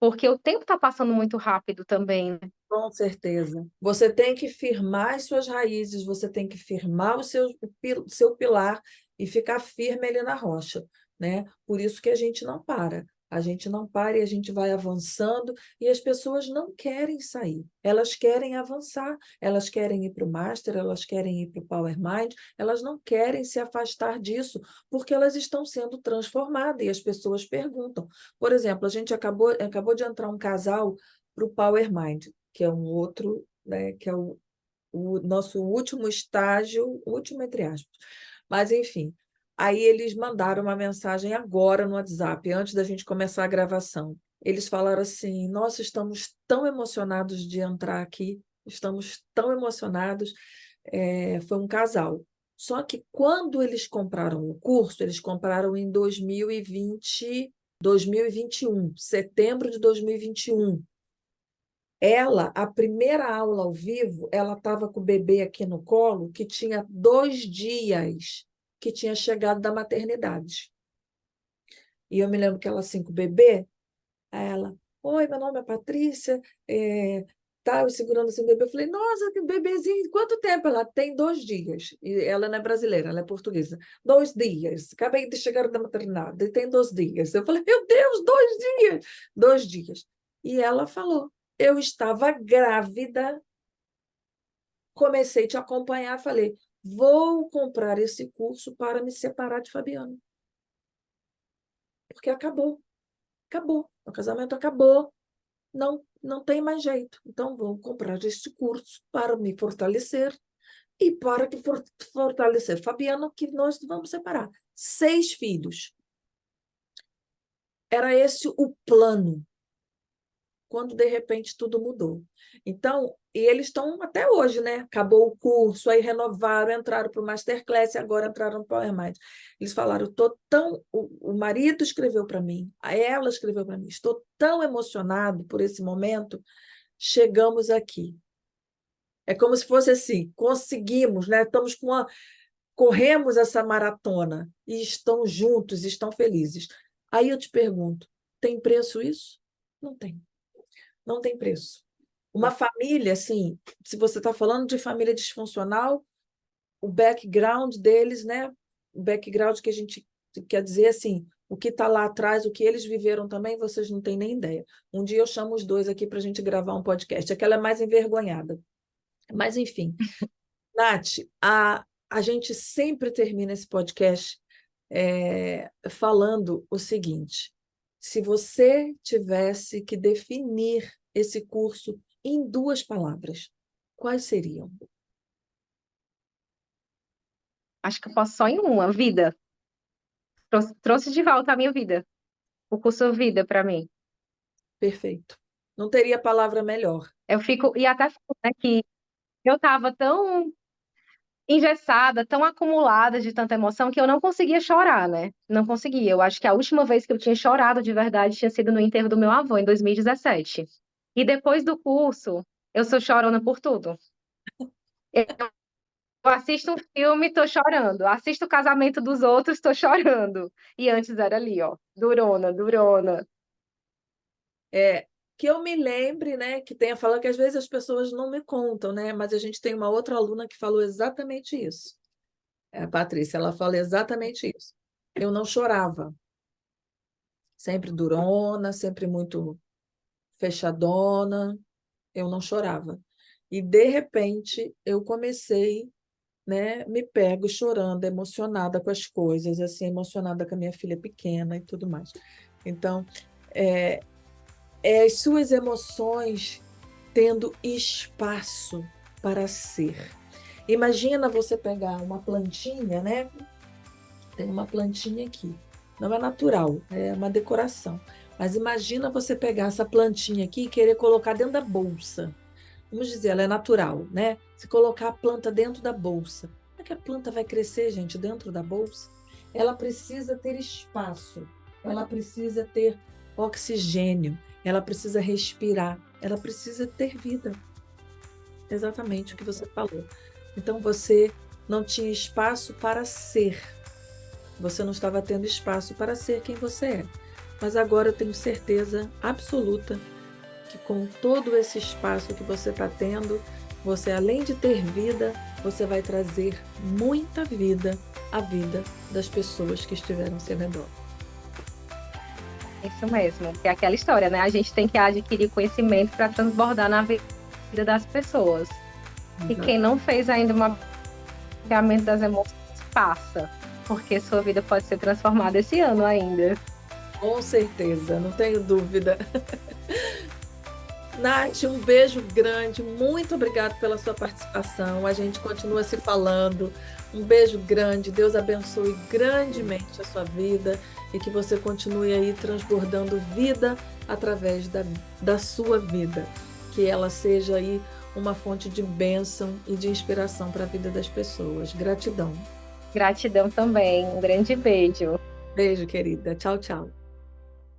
porque o tempo está passando muito rápido também, né? Com certeza. Você tem que firmar as suas raízes, você tem que firmar o seu pilar e ficar firme ali na rocha, né? Por isso que a gente não para. A gente não para e a gente vai avançando e as pessoas não querem sair. Elas querem avançar, elas querem ir para o Master, elas querem ir para o Power Mind, elas não querem se afastar disso, porque elas estão sendo transformadas e as pessoas perguntam. Por exemplo, a gente acabou de entrar um casal para o Power Mind, que é um outro, né, que é o nosso último estágio, último entre aspas. Mas, enfim, aí eles mandaram uma mensagem agora no WhatsApp, antes da gente começar a gravação. Eles falaram assim: Nossa, estamos tão emocionados de entrar aqui, estamos tão emocionados. Foi um casal. Só que quando eles compraram o curso, eles compraram em 2021, setembro de 2021. Ela, a primeira aula ao vivo, ela estava com o bebê aqui no colo, que tinha 2 dias que tinha chegado da maternidade. E eu me lembro que ela assim, com o bebê, aí ela, oi, meu nome é Patrícia, tá, eu segurando assim o bebê, eu falei, nossa, que bebezinho, quanto tempo? Ela tem 2 dias, e ela não é brasileira, ela é portuguesa. 2 dias, acabei de chegar da maternidade, tem 2 dias. Eu falei, meu Deus, 2 dias! 2 dias. E ela falou, eu estava grávida, comecei a te acompanhar, falei, vou comprar esse curso para me separar de Fabiano, porque acabou, o casamento acabou, não tem mais jeito. Então, vou comprar este curso para me fortalecer e para que fortalecer Fabiano, que nós vamos separar. 6 filhos. Era esse o plano, quando de repente tudo mudou. Então, e eles estão até hoje, né? Acabou o curso, aí renovaram, entraram para o Masterclass e agora entraram no Power Mind. Eles falaram, tô tão. O marido escreveu para mim, ela escreveu para mim, estou tão emocionado por esse momento, chegamos aqui. É como se fosse assim, conseguimos, né? Corremos essa maratona e estão juntos, estão felizes. Aí eu te pergunto, tem preço isso? Não tem. Não tem preço. Uma família, assim, se você está falando de família disfuncional, o background deles, né? O background que a gente quer dizer, assim, o que está lá atrás, o que eles viveram também, vocês não têm nem ideia. Um dia eu chamo os dois aqui para a gente gravar um podcast. Aquela é mais envergonhada. Mas, enfim, Nath, a gente sempre termina esse podcast falando o seguinte: se você tivesse que definir esse curso em 2 palavras, quais seriam? Acho que eu posso só em uma, vida. Trouxe de volta a minha vida. O curso Vida para mim. Perfeito. Não teria palavra melhor. Eu fico, e até fico, né, que eu estava tão engessada, tão acumulada de tanta emoção que eu não conseguia chorar, né? Não conseguia. Eu acho que a última vez que eu tinha chorado de verdade tinha sido no enterro do meu avô, em 2017. E depois do curso, eu sou chorona por tudo. Eu assisto um filme, tô chorando. Assisto o casamento dos outros, tô chorando. E antes era ali, ó, durona, durona. É, que eu me lembre, né, que tenha falado que às vezes as pessoas não me contam, né, mas a gente tem uma outra aluna que falou exatamente isso. É, a Patrícia, ela fala exatamente isso. Eu não chorava, sempre durona, sempre muito fechadona, eu não chorava. E de repente eu comecei, né, me pego chorando, emocionada com as coisas, assim, emocionada com a minha filha pequena e tudo mais. Então, é, é as suas emoções tendo espaço para ser. Imagina você pegar uma plantinha, né? Tem uma plantinha aqui. Não é natural, é uma decoração. Mas imagina você pegar essa plantinha aqui e querer colocar dentro da bolsa. Vamos dizer, ela é natural, né? Se colocar a planta dentro da bolsa, como é que a planta vai crescer, gente, dentro da bolsa? Ela precisa ter espaço, ela precisa ter oxigênio, ela precisa respirar, ela precisa ter vida. Exatamente o que você falou. Então você não tinha espaço para ser, você não estava tendo espaço para ser quem você é. Mas agora eu tenho certeza absoluta que com todo esse espaço que você está tendo, você, além de ter vida, você vai trazer muita vida à vida das pessoas que estiveram ao seu redor. Isso mesmo, que é aquela história, né? A gente tem que adquirir conhecimento para transbordar na vida das pessoas. E quem não fez ainda um mapeamento das emoções, passa, porque sua vida pode ser transformada esse ano ainda. Com certeza, não tenho dúvida. Nath, um beijo grande, muito obrigada pela sua participação. A gente continua se falando. Um beijo grande, Deus abençoe grandemente a sua vida e que você continue aí transbordando vida através da sua vida. Que ela seja aí uma fonte de bênção e de inspiração para a vida das pessoas. Gratidão. Gratidão também, um grande beijo. Beijo, querida. Tchau, tchau.